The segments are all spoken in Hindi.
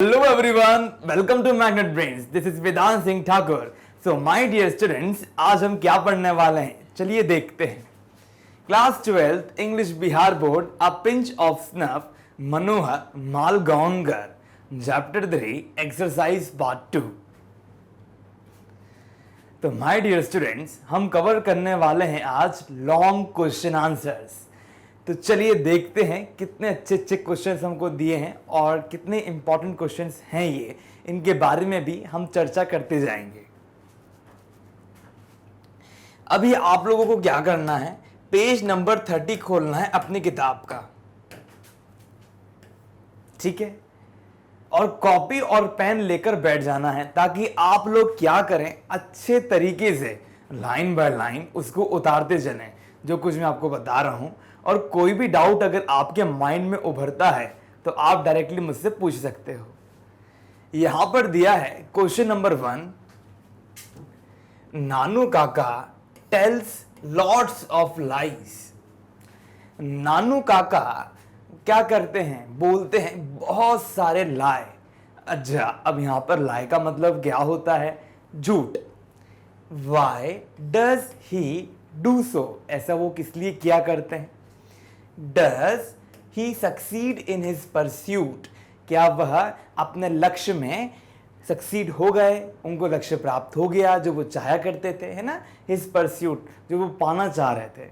Hello everyone, welcome to Magnet Brains. This is Vedant Singh Thakur. So my dear students, आज हम क्या पढ़ने वाले हैं चलिए देखते हैं. Class 12th English Bihar board a pinch of snuff Manohar Malgaonkar chapter 3 exercise part 2. तो माय डियर स्टूडेंट्स, हम कवर करने वाले हैं आज लॉन्ग क्वेश्चन आंसर्स. तो चलिए देखते हैं कितने अच्छे अच्छे क्वेश्चंस हमको दिए हैं और कितने इंपॉर्टेंट क्वेश्चंस हैं ये, इनके बारे में भी हम चर्चा करते जाएंगे. अभी आप लोगों को क्या करना है, पेज नंबर 30 खोलना है अपनी किताब का, ठीक है, और कॉपी और पेन लेकर बैठ जाना है ताकि आप लोग क्या करें, अच्छे तरीके से लाइन बाय लाइन उसको उतारते चलें जो कुछ मैं आपको बता रहा हूं. और कोई भी डाउट अगर आपके माइंड में उभरता है तो आप डायरेक्टली मुझसे पूछ सकते हो. यहां पर दिया है question number 1. Nanu Kaka tells lots of lies. नानू काका क्या करते हैं, बोलते हैं बहुत सारे लाए. अच्छा, अब यहां पर लाए का मतलब क्या होता है, झूठ. वाई डज ही डू सो, ऐसा वो किस लिए किया करते हैं. Does he succeed in his pursuit, क्या वह अपने लक्ष्य में सक्सीड हो गए, उनको लक्ष्य प्राप्त हो गया जो वो चाहा करते थे, है ना, his pursuit जो वो पाना चाह रहे थे.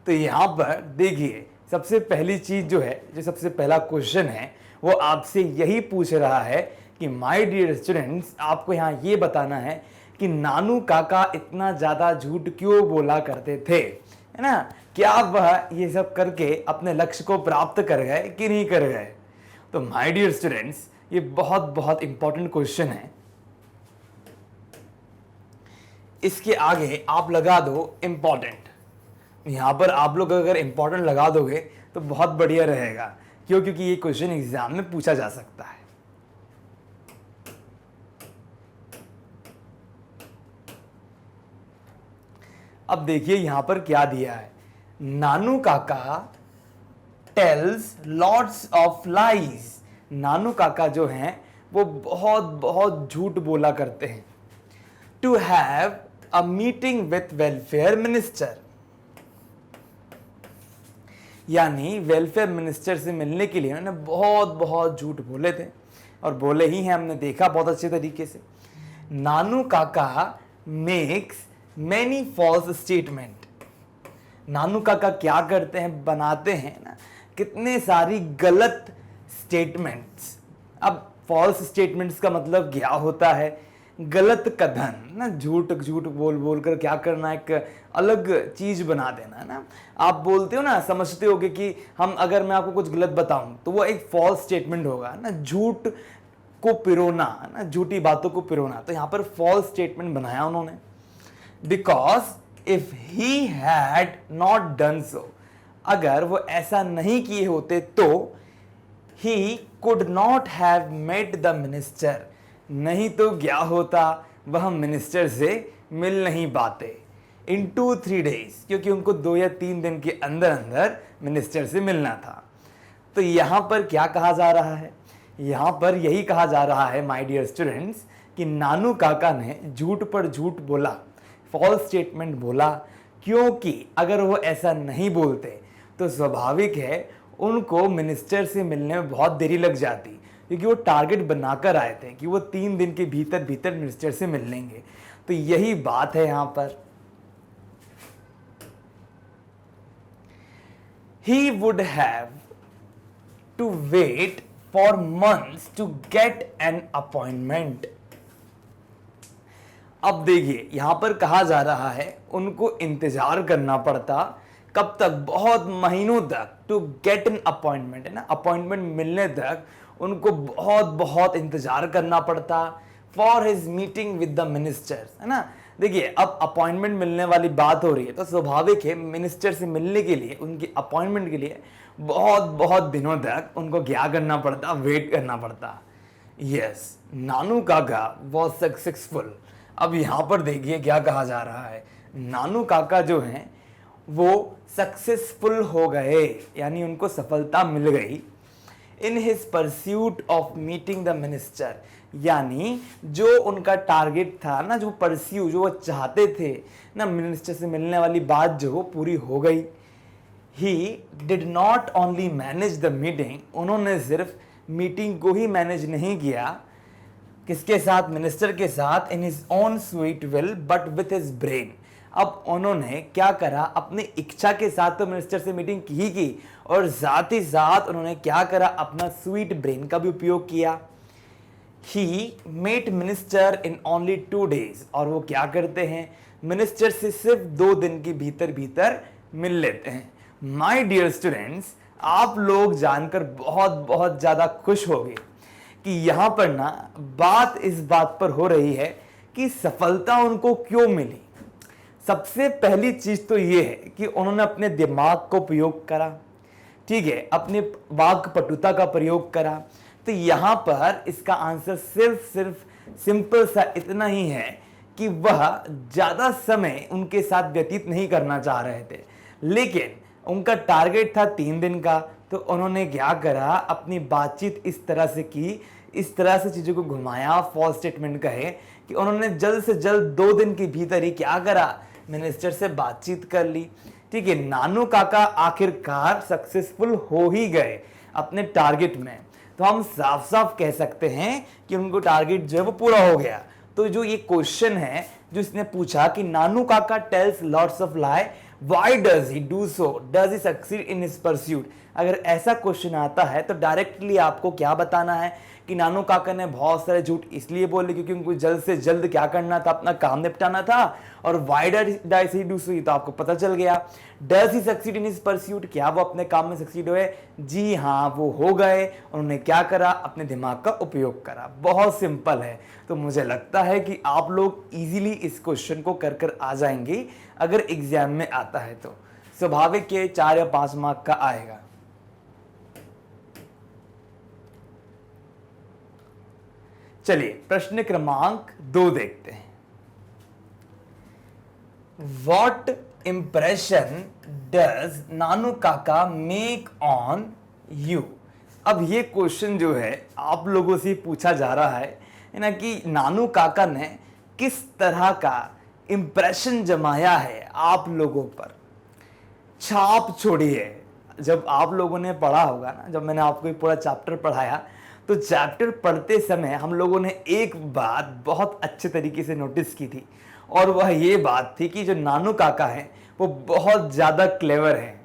तो यहाँ पर देखिए सबसे पहली चीज जो है, जो सबसे पहला क्वेश्चन है वो आपसे यही पूछ रहा है कि माय डियर स्टूडेंट्स, आपको यहाँ ये बताना है कि नानू काका इतना ज्यादा झूठ क्यों बोला करते थे, है ना. क्या वह ये सब करके अपने लक्ष्य को प्राप्त कर गए कि नहीं कर गए. तो माय डियर स्टूडेंट्स, ये बहुत बहुत इंपॉर्टेंट क्वेश्चन है. इसके आगे आप लगा दो इंपॉर्टेंट. यहां पर आप लोग अगर इंपॉर्टेंट लगा दोगे तो बहुत बढ़िया रहेगा. क्यों? क्योंकि ये क्वेश्चन एग्जाम में पूछा जा सकता है. अब देखिए यहां पर क्या दिया है, नानू Kaka tells lots of lies. नानू काका जो हैं वो बहुत बहुत झूठ बोला करते हैं. To have a meeting with welfare minister, यानी वेलफेयर मिनिस्टर से मिलने के लिए उन्होंने बहुत बहुत झूठ बोले थे और बोले ही हैं, हमने देखा बहुत अच्छे तरीके से. नानू काका मेक्स मैनी फॉल्स स्टेटमेंट. नानू काका क्या करते हैं, बनाते हैं ना कितने सारी गलत स्टेटमेंट्स. अब फॉल्स स्टेटमेंट्स का मतलब क्या होता है, गलत कथन ना, झूठ झूठ बोल बोल कर क्या करना, एक अलग चीज बना देना ना. आप बोलते हो ना, समझते हो कि हम, अगर मैं आपको कुछ गलत बताऊं तो वो एक फॉल्स स्टेटमेंट होगा ना, झूठ को पिरोना ना, झूठी बातों को पिरोना. तो यहां पर फॉल्स स्टेटमेंट बनाया उन्होंने. Because if he had not done so, अगर वो ऐसा नहीं किए होते तो he could not have met the minister, नहीं तो क्या होता, वह मिनिस्टर से मिल नहीं पाते इन 2-3 days, क्योंकि उनको 2 या 3 दिन के अंदर अंदर मिनिस्टर से मिलना था. तो यहां पर क्या कहा जा रहा है, यहां पर यही कहा जा रहा है माय डियर स्टूडेंट्स कि नानू काका ने झूठ पर झूठ बोला, फॉल्स स्टेटमेंट बोला, क्योंकि अगर वो ऐसा नहीं बोलते तो स्वाभाविक है उनको मिनिस्टर से मिलने में बहुत देरी लग जाती, क्योंकि वो टारगेट बनाकर आए थे कि वो 3 दिन के भीतर भीतर मिनिस्टर से मिल लेंगे. तो यही बात है यहां पर. He would have to wait for months to get an appointment. अब देखिए यहां पर कहा जा रहा है उनको इंतजार करना पड़ता, कब तक, बहुत महीनों तक, टू गेट एन अपॉइंटमेंट, है ना, अपॉइंटमेंट मिलने तक उनको बहुत बहुत इंतजार करना पड़ता. For his meeting with the ministers, है ना. देखिए अब अपॉइंटमेंट मिलने वाली बात हो रही है तो स्वाभाविक है मिनिस्टर से मिलने के लिए, उनकी अपॉइंटमेंट के लिए बहुत बहुत दिनों तक उनको क्या करना पड़ता, वेट करना पड़ता. यस, नानू काका वॉज सक्सेसफुल. अब यहां पर देखिए क्या कहा जा रहा है, नानू काका जो हैं वो सक्सेसफुल हो गए, यानी उनको सफलता मिल गई इन his pursuit of meeting the minister, यानी जो उनका टारगेट था ना, जो परस्यू, जो वो चाहते थे ना, मिनिस्टर से मिलने वाली बात जो वो पूरी हो गई। He did not only manage the meeting, उन्होंने सिर्फ मीटिंग को ही मैनेज नहीं किया, किसके साथ, मिनिस्टर के साथ, in his own sweet will but with his brain. अब उन्होंने क्या करा, अपनी इच्छा के साथ तो मिनिस्टर से मीटिंग की और साथ ही साथ उन्होंने क्या करा, अपना स्वीट ब्रेन का भी उपयोग किया। He met minister in only 2 days, और वो क्या करते हैं, मिनिस्टर से सिर्फ 2 दिन के भीतर भीतर मिल लेते हैं। माय डियर स्टूडेंट्स, आप लोग जानकर बहुत बहुत ज्यादा खुश होंगे कि यहां पर ना बात इस बात पर हो रही है कि सफलता उनको क्यों मिली। सबसे पहली चीज तो यह है कि उन्होंने अपने दिमाग को प्रयोग करा, ठीक है, अपने वाक पटुता का प्रयोग करा। तो यहां पर इसका आंसर सिर्फ सिंपल सा इतना ही है कि वह ज्यादा समय उनके साथ व्यतीत नहीं करना चाह रहे थे, लेकिन उनका टारगेट था 3 दिन का। तो उन्होंने क्या करा, अपनी बातचीत इस तरह से की, इस तरह से चीजों को घुमाया, फॉल्स स्टेटमेंट कहे कि उन्होंने जल्द से जल्द 2 दिन के भीतर ही क्या करा, मिनिस्टर से बातचीत कर ली। ठीक है, नानू काका आखिरकार सक्सेसफुल हो ही गए अपने टारगेट में। तो हम साफ साफ कह सकते हैं कि उनको टारगेट जो है वो पूरा हो गया। तो जो ये क्वेश्चन है जो इसने पूछा कि Nanu Kaka tells lots of lie, why does he do so, does he succeed in his pursuit, अगर ऐसा क्वेश्चन आता है तो डायरेक्टली आपको क्या बताना है कि नानू काका ने बहुत सारे झूठ इसलिए बोले क्योंकि उनको जल्द से जल्द क्या करना था, अपना काम निपटाना था। और व्हाई डज ही डू सो, ये तो आपको पता चल गया। Does he succeed in his pursuit, क्या वो अपने काम में सक्सीड हुए? जी हाँ, वो हो गए। उन्होंने क्या करा, अपने दिमाग का उपयोग करा। बहुत सिंपल है। तो मुझे लगता है कि आप लोग इजीली इस क्वेश्चन को कर कर आ जाएंगे अगर एग्जाम में आता है तो। स्वाभाविक के 4 या 5 मार्क का आएगा। चलिए प्रश्न क्रमांक 2 देखते हैं। What impression does नानू काका मेक ऑन यू? अब ये क्वेश्चन जो है आप लोगों से पूछा जा रहा है ना कि नानू काका ने किस तरह का इंप्रेशन जमाया है आप लोगों पर, छाप छोड़ी है। जब आप लोगों ने पढ़ा होगा ना, जब मैंने आपको पूरा चैप्टर पढ़ाया तो चैप्टर पढ़ते समय हम लोगों ने एक बात बहुत अच्छे तरीके से नोटिस की थी, और वह ये बात थी कि जो नानू काका है वो बहुत ज्यादा क्लेवर है।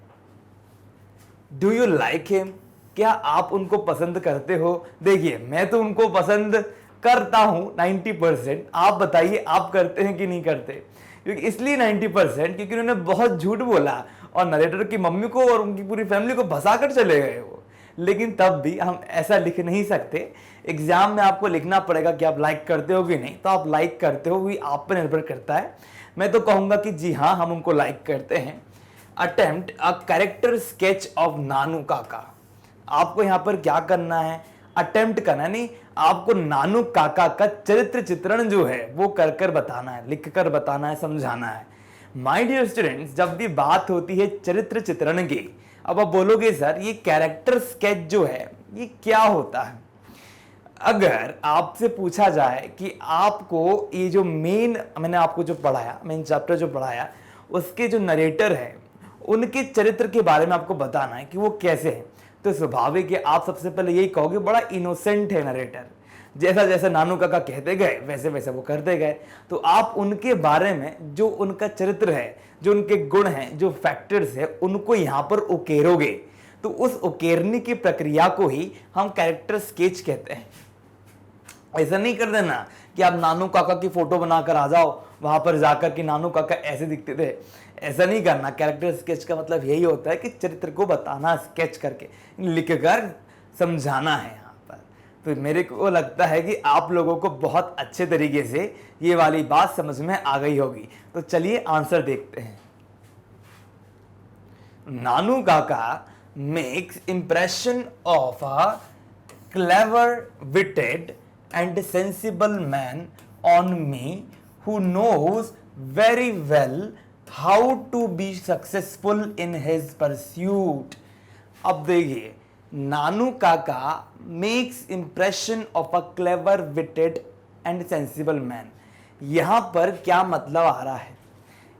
Do you like him? क्या आप उनको पसंद करते हो? देखिए, मैं तो उनको पसंद करता हूं 90%। आप बताइए, आप करते हैं कि नहीं करते? क्योंकि इसलिए 90% क्योंकि उन्होंने बहुत झूठ बोला और नरेटर की मम्मी को और उनकी पूरी फैमिली को भसा कर चले गए वो। लेकिन तब भी हम ऐसा लिख नहीं सकते। एग्जाम में आपको लिखना पड़ेगा कि आप लाइक करते हो कि नहीं। तो आप लाइक करते हो, भी आप पर निर्भर करता है। मैं तो कहूंगा कि जी हाँ, हम उनको लाइक करते हैं। Attempt a character sketch of Nanu Kaka. आपको यहां पर क्या करना है, अटेम्प्ट करना नहीं, आपको नानू काका का चरित्र चित्रण जो है वो कर कर बताना है, लिख कर बताना है, समझाना है। माय डियर स्टूडेंट्स, जब भी बात होती है चरित्र चित्रण की, अब आप बोलोगे सर ये कैरेक्टर स्केच जो है ये क्या होता है? अगर आपसे पूछा जाए कि आपको ये जो मैंने आपको जो पढ़ाया, मेन चैप्टर जो पढ़ाया, उसके जो नरेटर है उनके चरित्र के बारे में आपको बताना है कि वो कैसे हैं, तो स्वाभाविक है आप सबसे पहले यही कहोगे बड़ा इनोसेंट है नरेटर, जैसा जैसा नानू काका कहते गए वैसे वैसे वो करते गए। तो आप उनके बारे में जो उनका चरित्र है, जो उनके गुण हैं, जो फैक्टर्स है, उनको यहां पर उकेरोगे। तो उस उकेरने की प्रक्रिया को ही हम कैरेक्टर स्केच कहते हैं। ऐसा नहीं कर देना कि आप नानू काका की फोटो बनाकर आ जाओ वहां पर जाकर कि नानू काका ऐसे दिखते थे, ऐसा नहीं करना। कैरेक्टर स्केच का मतलब यही होता है कि चरित्र को बताना, स्केच करके लिखकर समझाना है यहाँ पर। तो मेरे को लगता है कि आप लोगों को बहुत अच्छे तरीके से ये वाली बात समझ में आ गई होगी। तो चलिए आंसर देखते हैं। नानू काका makes impression of a clever, witted and sensible man on me who knows very well how to be successful in his pursuit। अब देखिए, नानू काका makes impression of a clever witted and sensible man. यहां पर क्या मतलब आ रहा है?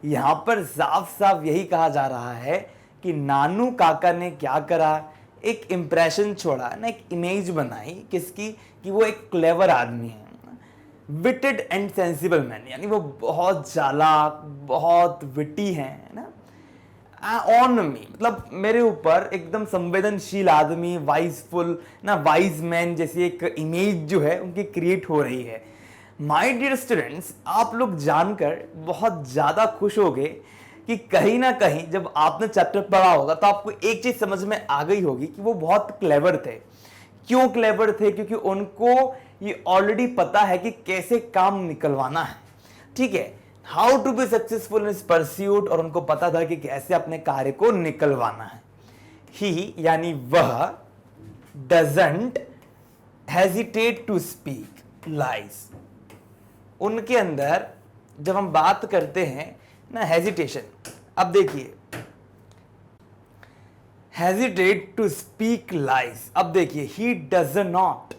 यहां पर साफ साफ यही कहा जा रहा है कि नानू काका ने क्या करा, एक इंप्रेशन छोड़ा ना, एक इमेज बनाई किसकी, कि वो एक क्लेवर आदमी है, विटेड एंड सेंसिबल मैन, यानी वो बहुत चालाक, बहुत विटी है ना, ऑन मी, मतलब मेरे ऊपर एकदम संवेदनशील आदमी, वाइजफुल ना, वाइज मैन जैसी एक इमेज जो है उनकी क्रिएट हो रही है। माय डियर स्टूडेंट्स, आप लोग जानकर बहुत ज़्यादा खुश होगे कि कहीं ना कहीं जब आपने चैप्टर पढ़ा होगा तो आपको एक चीज़ समझ में आ गई होगी कि वो बहुत क्लेवर थे। क्यों क्लेवर थे? क्योंकि उनको ये ऑलरेडी पता है कि कैसे काम निकलवाना है, ठीक है, how to be successful in pursuit, और उनको पता था कि कैसे अपने कार्य को निकलवाना है। ही यानी वह doesn't hesitate to speak lies. उनके अंदर जब हम बात करते हैं ना हेजिटेशन, अब देखिए हेजिटेट टू स्पीक लाइज, अब देखिए ही डज नॉट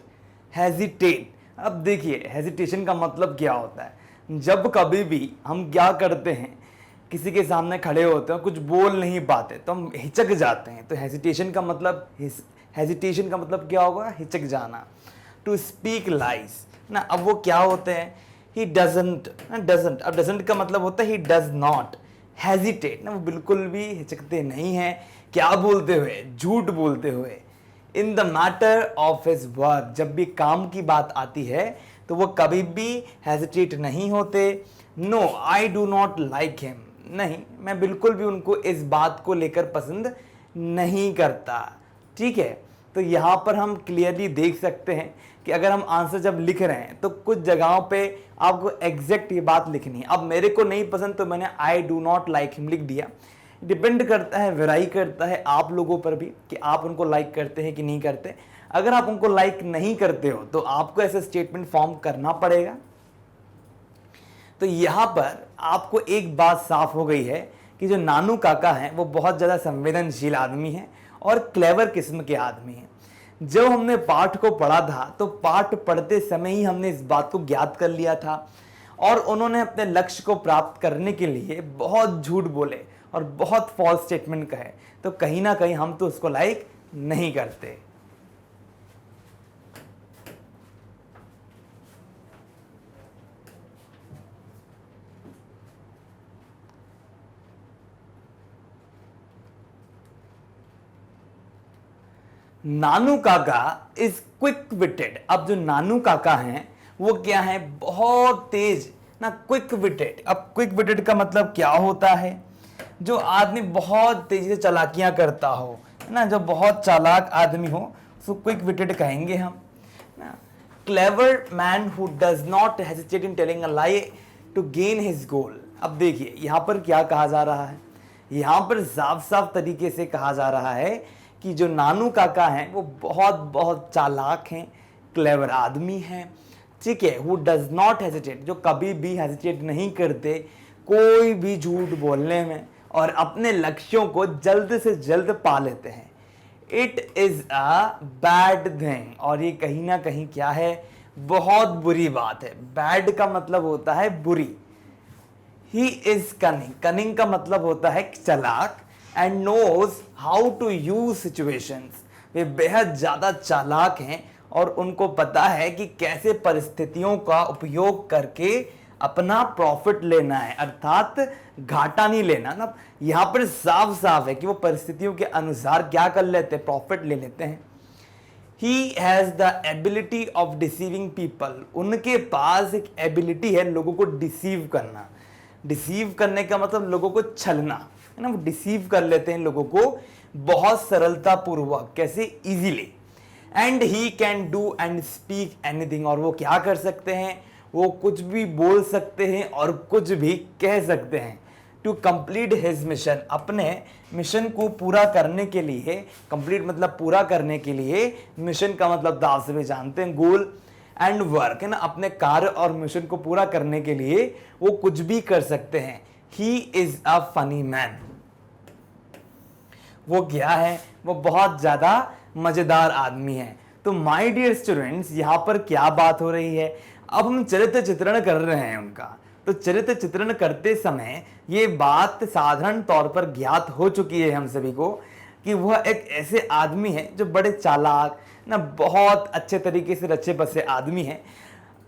हेजिटेट। अब देखिए हेजिटेशन का मतलब क्या होता है? जब कभी भी हम क्या करते हैं, किसी के सामने खड़े होते हैं, कुछ बोल नहीं पाते तो हम हिचक जाते हैं, तो हेजिटेशन का मतलब क्या होगा? हिचक जाना। टू स्पीक लाइज ना, अब वो क्या होते हैं? ही डजंट, अब डजंट का मतलब होता है ही डज नॉट हेजिटेट ना, वो बिल्कुल भी हिचकते नहीं हैं, क्या बोलते हुए? झूठ बोलते हुए। In the matter of his work, जब भी काम की बात आती है तो वो कभी भी हेजिटेट नहीं होते। No I do not like him, नहीं मैं बिल्कुल भी उनको इस बात को लेकर पसंद नहीं करता, ठीक है। तो यहाँ पर हम क्लियरली देख सकते हैं कि अगर हम आंसर जब लिख रहे हैं तो कुछ जगहों पे आपको एग्जैक्ट ये बात लिखनी है। अब मेरे को नहीं पसंद तो मैंने आई डू नॉट लाइक हिम लिख दिया। डिपेंड करता है, वेराई करता है आप लोगों पर भी कि आप उनको लाइक करते हैं कि नहीं करते। अगर आप उनको लाइक नहीं करते हो तो आपको ऐसा स्टेटमेंट फॉर्म करना पड़ेगा। तो यहां पर आपको एक बात साफ हो गई है कि जो नानू काका हैं वो बहुत ज़्यादा संवेदनशील आदमी हैं और क्लेवर किस्म के आदमी हैं। जब हमने पाठ को पढ़ा था तो पाठ पढ़ते समय ही हमने इस बात को ज्ञात कर लिया था, और उन्होंने अपने लक्ष्य को प्राप्त करने के लिए बहुत झूठ बोले और बहुत फॉल्स स्टेटमेंट कहे, तो कहीं ना कहीं हम तो उसको लाइक नहीं करते। नानू काका इज क्विक विटेड। अब जो नानू काका हैं वो क्या है? बहुत तेज ना, क्विक विटेड। अब क्विक विटेड का मतलब क्या होता है? जो आदमी बहुत तेजी से चालाकियां करता हो ना, जो बहुत चालाक आदमी हो उसको क्विक विटेड कहेंगे हम ना। Clever man who does not hesitate in telling a lie to gain his goal. अब देखिए यहां पर क्या कहा जा रहा है? यहां पर साफ साफ तरीके से कहा जा रहा है कि जो नानू काका हैं वो बहुत बहुत चालाक हैं, क्लेवर आदमी हैं, ठीक है। हु डज नॉट हेजिटेट, जो कभी भी हेजिटेट नहीं करते कोई भी झूठ बोलने में, और अपने लक्ष्यों को जल्द से जल्द पा लेते हैं। It is a bad thing, और ये कहीं ना कहीं क्या है? बहुत बुरी बात है। बैड का मतलब होता है बुरी। ही इज कनिंग, कनिंग का मतलब होता है चालाक, and knows how to use situations. वे बेहद ज्यादा चालाक हैं और उनको पता है कि कैसे परिस्थितियों का उपयोग करके अपना प्रॉफिट लेना है, अर्थात घाटा नहीं लेना ना। यहां पर साफ साफ है कि वो परिस्थितियों के अनुसार क्या कर लेते हैं? प्रॉफिट ले लेते हैं। He has the ability of deceiving people, उनके पास एक एबिलिटी है लोगों को डिसीव करना। डिसीव करने का मतलब लोगों को छलना है ना, वो डिसीव कर लेते हैं लोगों को बहुत सरलता पूर्वक, कैसे? Easily. And he can do and speak anything, और वो क्या कर सकते हैं? वो कुछ भी बोल सकते हैं और कुछ भी कह सकते हैं। टू कंप्लीट हिज मिशन, अपने मिशन को पूरा करने के लिए, कंप्लीट मतलब पूरा करने के लिए, मिशन का मतलब तो आप सभी जानते हैं गोल, एंड वर्क है ना, अपने कार्य और मिशन को पूरा करने के लिए वो कुछ भी कर सकते हैं। He is a funny man, वो क्या है? वो बहुत ज्यादा मजेदार आदमी है। तो माय डियर स्टूडेंट्स, यहाँ पर क्या बात हो रही है, अब हम चरित्र चित्रण कर रहे हैं उनका। तो चरित्र चित्रण करते समय ये बात साधारण तौर पर ज्ञात हो चुकी है हम सभी को कि वह एक ऐसे आदमी है जो बड़े चालाक ना, बहुत अच्छे तरीके से रचे बसे आदमी है।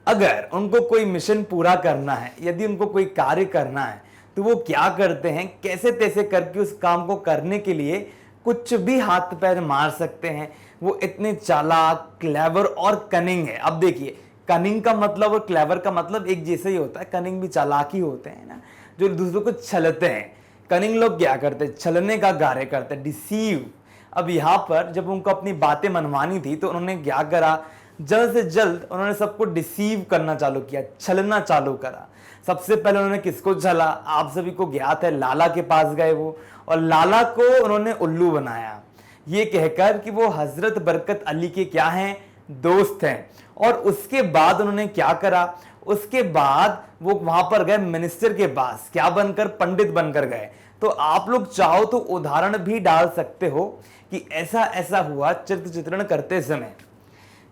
अगर उनको कोई मिशन पूरा करना है, यदि उनको कोई कार्य करना है, तो वो क्या करते हैं, कैसे तैसे करके उस काम को करने के लिए कुछ भी हाथ पैर मार सकते हैं। वो इतने चालाक, क्लेवर और कनिंग है। अब देखिए, कनिंग का मतलब और क्लेवर का मतलब एक जैसा ही होता है। कनिंग भी चालाक ही होते हैं ना, जो दूसरों को छलते हैं। कनिंग लोग क्या करते हैं, छलने का कार्य करते हैं, डिसीव। अब यहाँ पर जब उनको अपनी बातें मनवानी थी तो उन्होंने क्या करा, जल्द से जल्द उन्होंने सबको डिसीव करना चालू किया, छलना चालू करा। सबसे पहले उन्होंने किसको छला, आप सभी को ज्ञात है, लाला के पास गए वो, और लाला को उन्होंने उल्लू बनाया, ये कहकर कि वो हजरत बरकत अली के क्या हैं, दोस्त हैं। और उसके बाद उन्होंने क्या करा, उसके बाद वो वहां पर गए मिनिस्टर के पास, क्या बनकर, पंडित बनकर गए। तो आप लोग चाहो तो उदाहरण भी डाल सकते हो कि ऐसा ऐसा हुआ चरित्र चित्रण करते समय।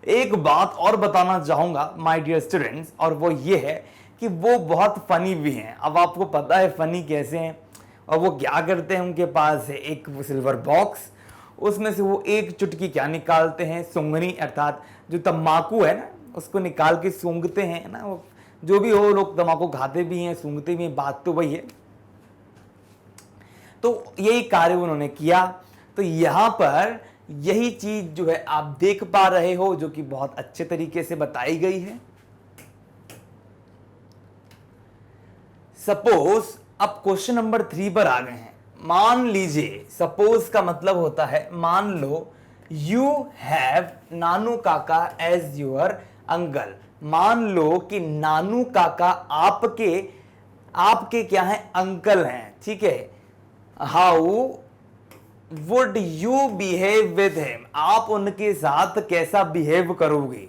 एक बात और बताना चाहूंगा माय डियर स्टूडेंट्स, और वो ये है कि वो बहुत फनी भी हैं। अब आपको पता है फनी कैसे हैं, और वो क्या करते हैं, उनके पास है एक सिल्वर बॉक्स, उसमें से वो एक चुटकी क्या निकालते हैं, सूंघनी, अर्थात जो तम्बाकू है ना, उसको निकाल के सूंघते हैं ना। वो जो भी हो, लोग तम्बाकू खाते भी हैं, सूंघते भी हैं, बात तो वही है। तो यही कार्य उन्होंने किया। तो यहां पर यही चीज जो है आप देख पा रहे हो, जो कि बहुत अच्छे तरीके से बताई गई है। सपोज, अब क्वेश्चन नंबर 3 पर आ गए हैं। मान लीजिए, सपोज का मतलब होता है मान लो, यू हैव नानू काका एज योर अंकल। मान लो कि नानू काका आपके क्या है, अंकल हैं, ठीक है। How would you behave with him, आप उनके साथ कैसा बिहेव करोगे।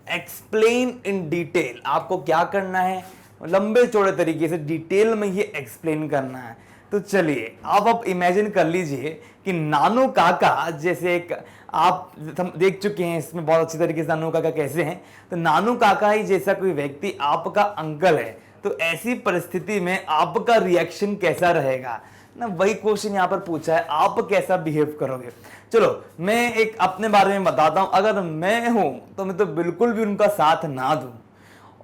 एक्सप्लेन इन डिटेल, आपको क्या करना है, लंबे चौड़े तरीके से डिटेल में ये एक्सप्लेन करना है। तो चलिए आप इमेजिन कर लीजिए कि नानू काका जैसे एक, आप देख चुके हैं इसमें बहुत अच्छी तरीके से नानू काका कैसे हैं। तो नानू काका ही जैसा कोई व्यक्ति आपका अंकल है, तो ऐसी परिस्थिति में आपका रिएक्शन कैसा रहेगा ना, वही क्वेश्चन यहाँ पर पूछा है, आप कैसा बिहेव करोगे। चलो मैं एक अपने बारे में बताता हूं, अगर मैं हूं तो मैं तो बिल्कुल भी उनका साथ ना दूं।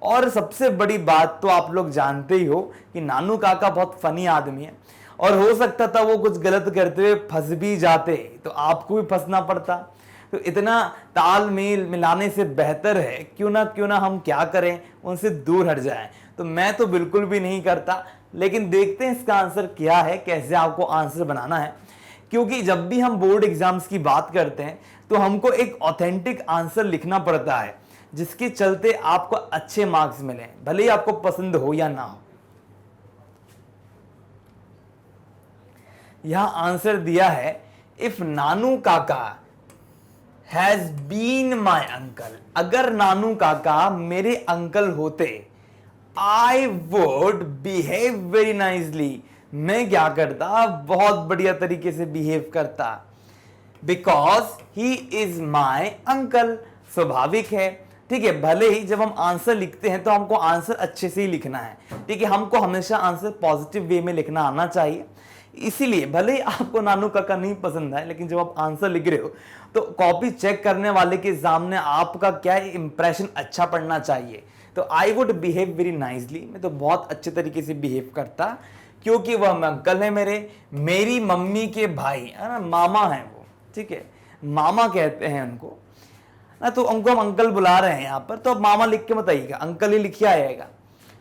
और सबसे बड़ी बात तो आप लोग जानते ही हो कि नानू काका बहुत फनी आदमी है, और हो सकता था वो कुछ गलत करते हुए फंस भी जाते तो आपको भी फंसना पड़ता। तो इतना तालमेल मिलाने से बेहतर है क्यों ना हम क्या करें, उनसे दूर हट जाएं। तो मैं तो बिल्कुल भी नहीं करता, लेकिन देखते हैं इसका आंसर क्या है, कैसे आपको आंसर बनाना है। क्योंकि जब भी हम बोर्ड एग्जाम्स की बात करते हैं तो हमको एक ऑथेंटिक आंसर लिखना पड़ता है, जिसके चलते आपको अच्छे मार्क्स मिले, भले ही आपको पसंद हो या ना हो। यहां आंसर दिया है, इफ नानू काका हैज बीन माई अंकल, अगर नानू काका मेरे अंकल होते, I would behave very nicely, मैं क्या करता, बहुत बढ़िया तरीके से बिहेव करता, because he is my uncle. स्वाभाविक है, ठीक है। भले ही जब हम आंसर लिखते हैं तो हमको आंसर अच्छे से ही लिखना है, ठीक है। हमको हमेशा आंसर पॉजिटिव वे में लिखना आना चाहिए। इसीलिए भले ही आपको नानू काका नहीं पसंद है, लेकिन जब आप आंसर लिख रहे हो तो कॉपी चेक करने वाले के सामने आपका क्या इंप्रेशन अच्छा पड़ना चाहिए। तो I would behave very nicely, मैं तो बहुत अच्छे तरीके से बिहेव करता, क्योंकि वह अंकल है मेरी मम्मी के भाई है ना, मामा है वो, ठीक है, मामा कहते हैं उनको ना। तो उनको हम अंकल बुला रहे हैं यहाँ पर, तो अब मामा लिख के मत आइएगा, अंकल ही लिखिए आएगा।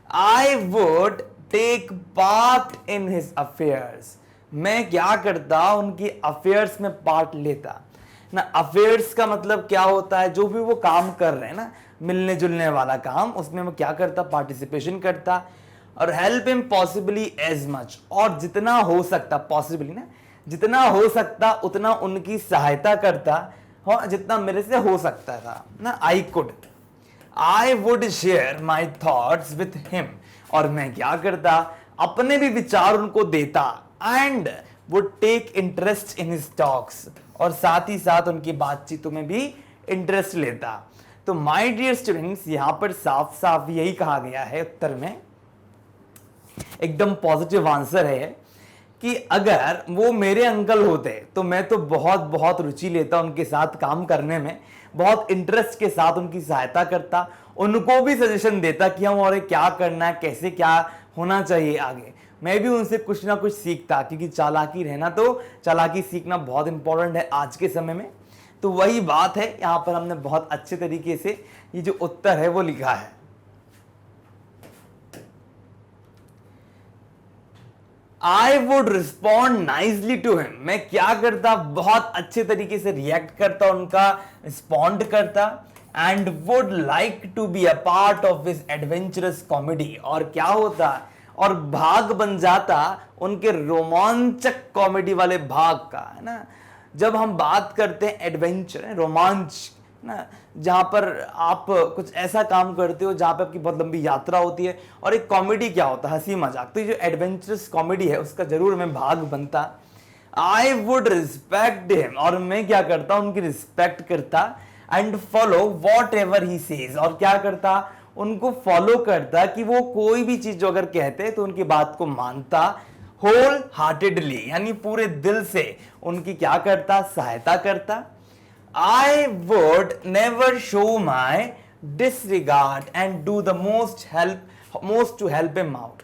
I would take part in his affairs, मैं क्या करता, उनकी अफेयर्स में पार्ट लेता ना। अफेयर्स का मतलब क्या होता है, जो भी वो काम कर रहे हैं ना, मिलने जुलने वाला काम, उसमें मैं क्या करता, पार्टिसिपेशन करता। और help him possibly as much, और जितना हो सकता, पॉसिबली ना, जितना हो सकता उतना उनकी सहायता करता, और जितना मेरे से हो सकता था ना। I would share my thoughts with him, और मैं क्या करता, अपने भी विचार उनको देता। And would take interest in his talks, और साथ ही साथ उनकी बातचीतों में भी इंटरेस्ट लेता। तो माय डियर स्टूडेंट्स, यहां पर साफ साफ यही कहा गया है उत्तर में, एकदम पॉजिटिव आंसर है कि अगर वो मेरे अंकल होते तो मैं तो बहुत बहुत रुचि लेता उनके साथ काम करने में, बहुत इंटरेस्ट के साथ उनकी सहायता करता, उनको भी सजेशन देता कि हम और क्या करना है, कैसे क्या होना चाहिए आगे। मैं भी उनसे कुछ ना कुछ सीखता, क्योंकि चालाकी रहना, तो चालाकी सीखना बहुत इंपॉर्टेंट है आज के समय में। तो वही बात है, यहां पर हमने बहुत अच्छे तरीके से ये जो उत्तर है वो लिखा है। I would respond nicely to him, मैं क्या करता, बहुत अच्छे तरीके से रिएक्ट करता, उनका रिस्पॉन्ड करता, and would like to be a part of his adventurous comedy, और क्या होता, और भाग बन जाता उनके रोमांचक कॉमेडी वाले भाग का, है ना। जब हम बात करते हैं एडवेंचर, रोमांच ना, जहां पर आप कुछ ऐसा काम करते हो जहां पे आपकी बहुत लंबी यात्रा होती है, और एक कॉमेडी क्या होता है, हंसी मजाक, तो ये जो एडवेंचरस कॉमेडी है उसका जरूर मैं भाग बनता। आई वुड रिस्पेक्ट हिम, और मैं क्या करता, उनकी रिस्पेक्ट करता, and follow what ever he says, और क्या करता, उनको फॉलो करता कि वो कोई भी चीज जो अगर कहते तो उनकी बात को मानता, होल हार्टेडली, यानी पूरे दिल से उनकी क्या करता, सहायता करता। I would never show my disregard and do the most to help him out.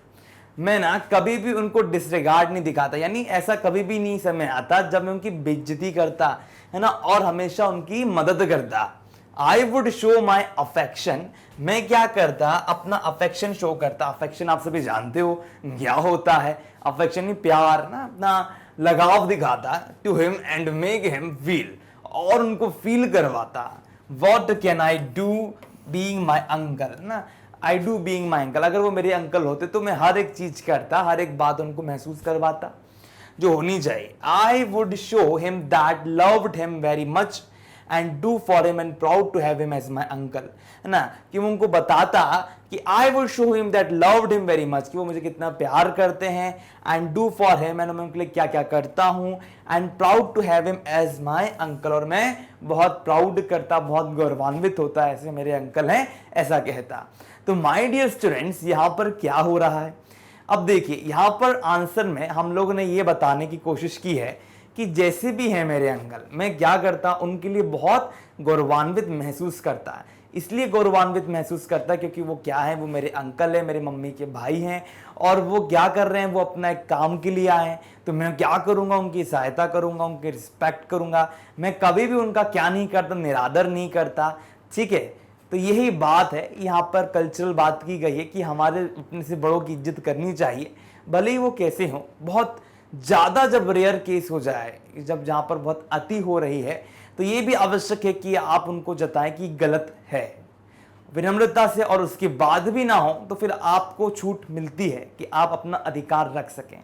मैं ना कभी भी उनको डिसरिगार्ड नहीं दिखाता, यानी ऐसा कभी भी नहीं समय आता जब मैं उनकी बेइज्जती करता, है ना, और हमेशा उनकी मदद करता। I would show my affection, मैं क्या करता, अपना अफेक्शन शो करता। अफेक्शन आप सभी जानते हो क्या होता है, अफेक्शन ही प्यार ना, अपना लगाव दिखाता, to him and make him feel, और उनको फील करवाता। What can I do being my uncle ना, I do being my uncle, अगर वो मेरे अंकल होते तो मैं हर एक चीज करता, हर एक बात उनको महसूस करवाता जो होनी चाहिए। I would show him that loved him very much and do for him and proud to have him as my uncle, है ना, कि वो उनको बताता कि I would show him that loved him very much, कि वो मुझे कितना प्यार करते हैं, and do for him, and मैं उनके लिए क्या क्या करता हूं, and proud to have him as my uncle, और मैं बहुत प्राउड करता, बहुत गौरवान्वित होता, ऐसे मेरे अंकल हैं, ऐसा कहता। तो माय डियर स्टूडेंट्स, यहां पर क्या हो रहा है, अब देखिए यहां पर आंसर में हम लोगों ने ये बताने की कोशिश की है कि जैसे भी है मेरे अंकल, मैं क्या करता, उनके लिए बहुत गौरवान्वित महसूस करता है। इसलिए गौरवान्वित महसूस करता है क्योंकि वो क्या है, वो मेरे अंकल है, मेरे मम्मी के भाई हैं, और वो क्या कर रहे हैं, वो अपना एक काम के लिए आए हैं, तो मैं क्या करूंगा, उनकी सहायता करूंगा, उनकी रिस्पेक्ट करूंगा, मैं कभी भी उनका क्या नहीं करता, निरादर नहीं करता, ठीक है। तो यही बात है, यहाँ पर कल्चरल बात की गई है कि हमारे अपने से बड़ों की इज्जत करनी चाहिए, भले ही वो कैसे हो। बहुत ज़्यादा जब रेयर केस हो जाए, जब जहाँ पर बहुत अति हो रही है, तो ये भी आवश्यक है कि आप उनको जताएं कि गलत है, विनम्रता से, और उसके बाद भी ना हो तो फिर आपको छूट मिलती है कि आप अपना अधिकार रख सकें।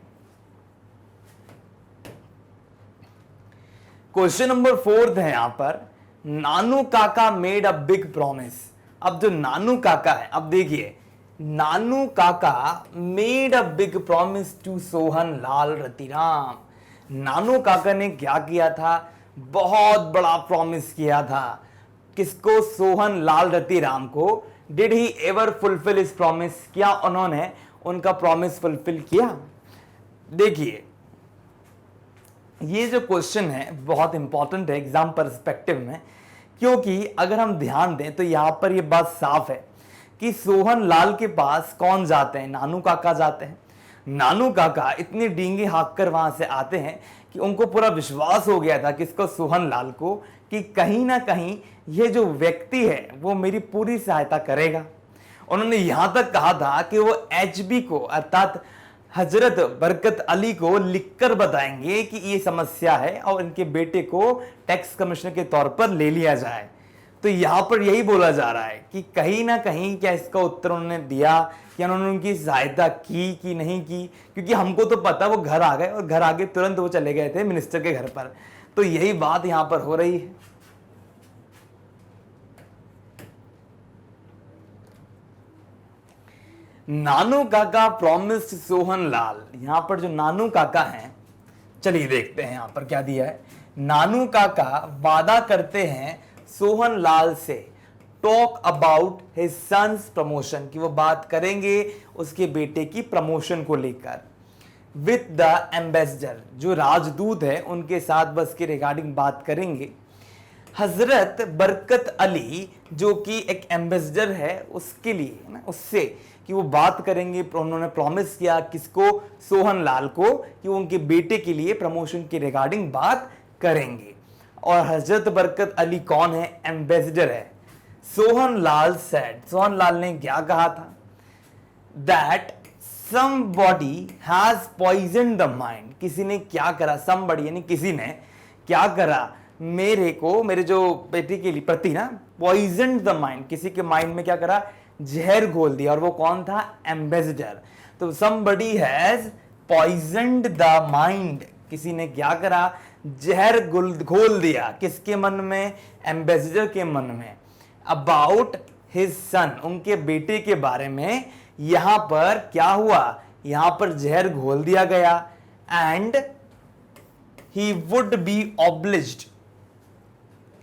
क्वेश्चन नंबर 4 है यहां पर, नानू Kaka made a big promise. अब जो नानू काका है, अब देखिए, Nanu Kaka made a big promise to Sohan Lal Ratiram. Nanu Kaka ने क्या किया था, बहुत बड़ा प्रॉमिस किया था, किसको, सोहन लाल रतिराम को। Did he ever fulfil his promise, क्या उन्होंने उनका प्रॉमिस फुलफिल किया। देखिए ये जो क्वेश्चन है बहुत इंपॉर्टेंट है एग्जाम पर्सपेक्टिव में, क्योंकि अगर हम ध्यान दें तो यहां पर यह बात साफ है कि सोहन लाल के पास कौन जाते हैं, नानू काका जाते हैं। नानू काका इतनी डींगे हाँक कर वहां से आते हैं कि उनको पूरा विश्वास हो गया था किसको, सोहन लाल को, कि कहीं ना कहीं ये जो व्यक्ति है वो मेरी पूरी सहायता करेगा। उन्होंने यहां तक कहा था कि वो एचबी को, अर्थात हजरत बरकत अली को लिखकर बताएंगे कि ये समस्या है और इनके बेटे को टैक्स कमिश्नर के तौर पर ले लिया जाए। तो यहां पर यही बोला जा रहा है कि कहीं ना कहीं क्या इसका उत्तर उन्होंने दिया, क्या उन्होंने उनकी सहायता की कि नहीं की, क्योंकि हमको तो पता वो घर आ गए, और घर आके तुरंत वो चले गए थे मिनिस्टर के घर पर। तो यही बात यहां पर हो रही है। नानू काका प्रॉमिस्ड सोहन लाल, यहां पर जो नानू काका हैं चलिए देखते हैं यहां पर क्या दिया है। नानू काका वादा करते हैं सोहन लाल से talk about his son's promotion, की वो बात करेंगे उसके बेटे की प्रमोशन को लेकर। विथ द एम्बेसडर, जो राजदूत है उनके साथ बस के रिगार्डिंग बात करेंगे। हजरत बरकत अली जो कि एक एम्बेसडर है उसके लिए ना, उससे कि वो बात करेंगे। उन्होंने प्रॉमिस किया किसको, सोहन लाल को, कि वो उनके बेटे के लिए प्रमोशन के रिगार्डिंग बात करेंगे। और हजरत बरकत अली कौन है, एम्बेसडर है। सोहन लाल सेड, सोहन लाल ने क्या कहा था, that somebody has poisoned the mind, किसी ने क्या करा, somebody यानी किसी ने क्या करा मेरे को, मेरे जो बेटे के लिए प्रति ना, poisoned the mind, किसी के माइंड में क्या करा, जहर घोल दिया। और वो कौन था, एम्बेसडर। तो somebody has poisoned the mind, किसी ने क्या करा, जहर घोल दिया किसके मन में, एम्बेसडर के मन में। अबाउट हिज सन, उनके बेटे के बारे में यहां पर क्या हुआ, यहां पर जहर घोल दिया गया। And he would be obliged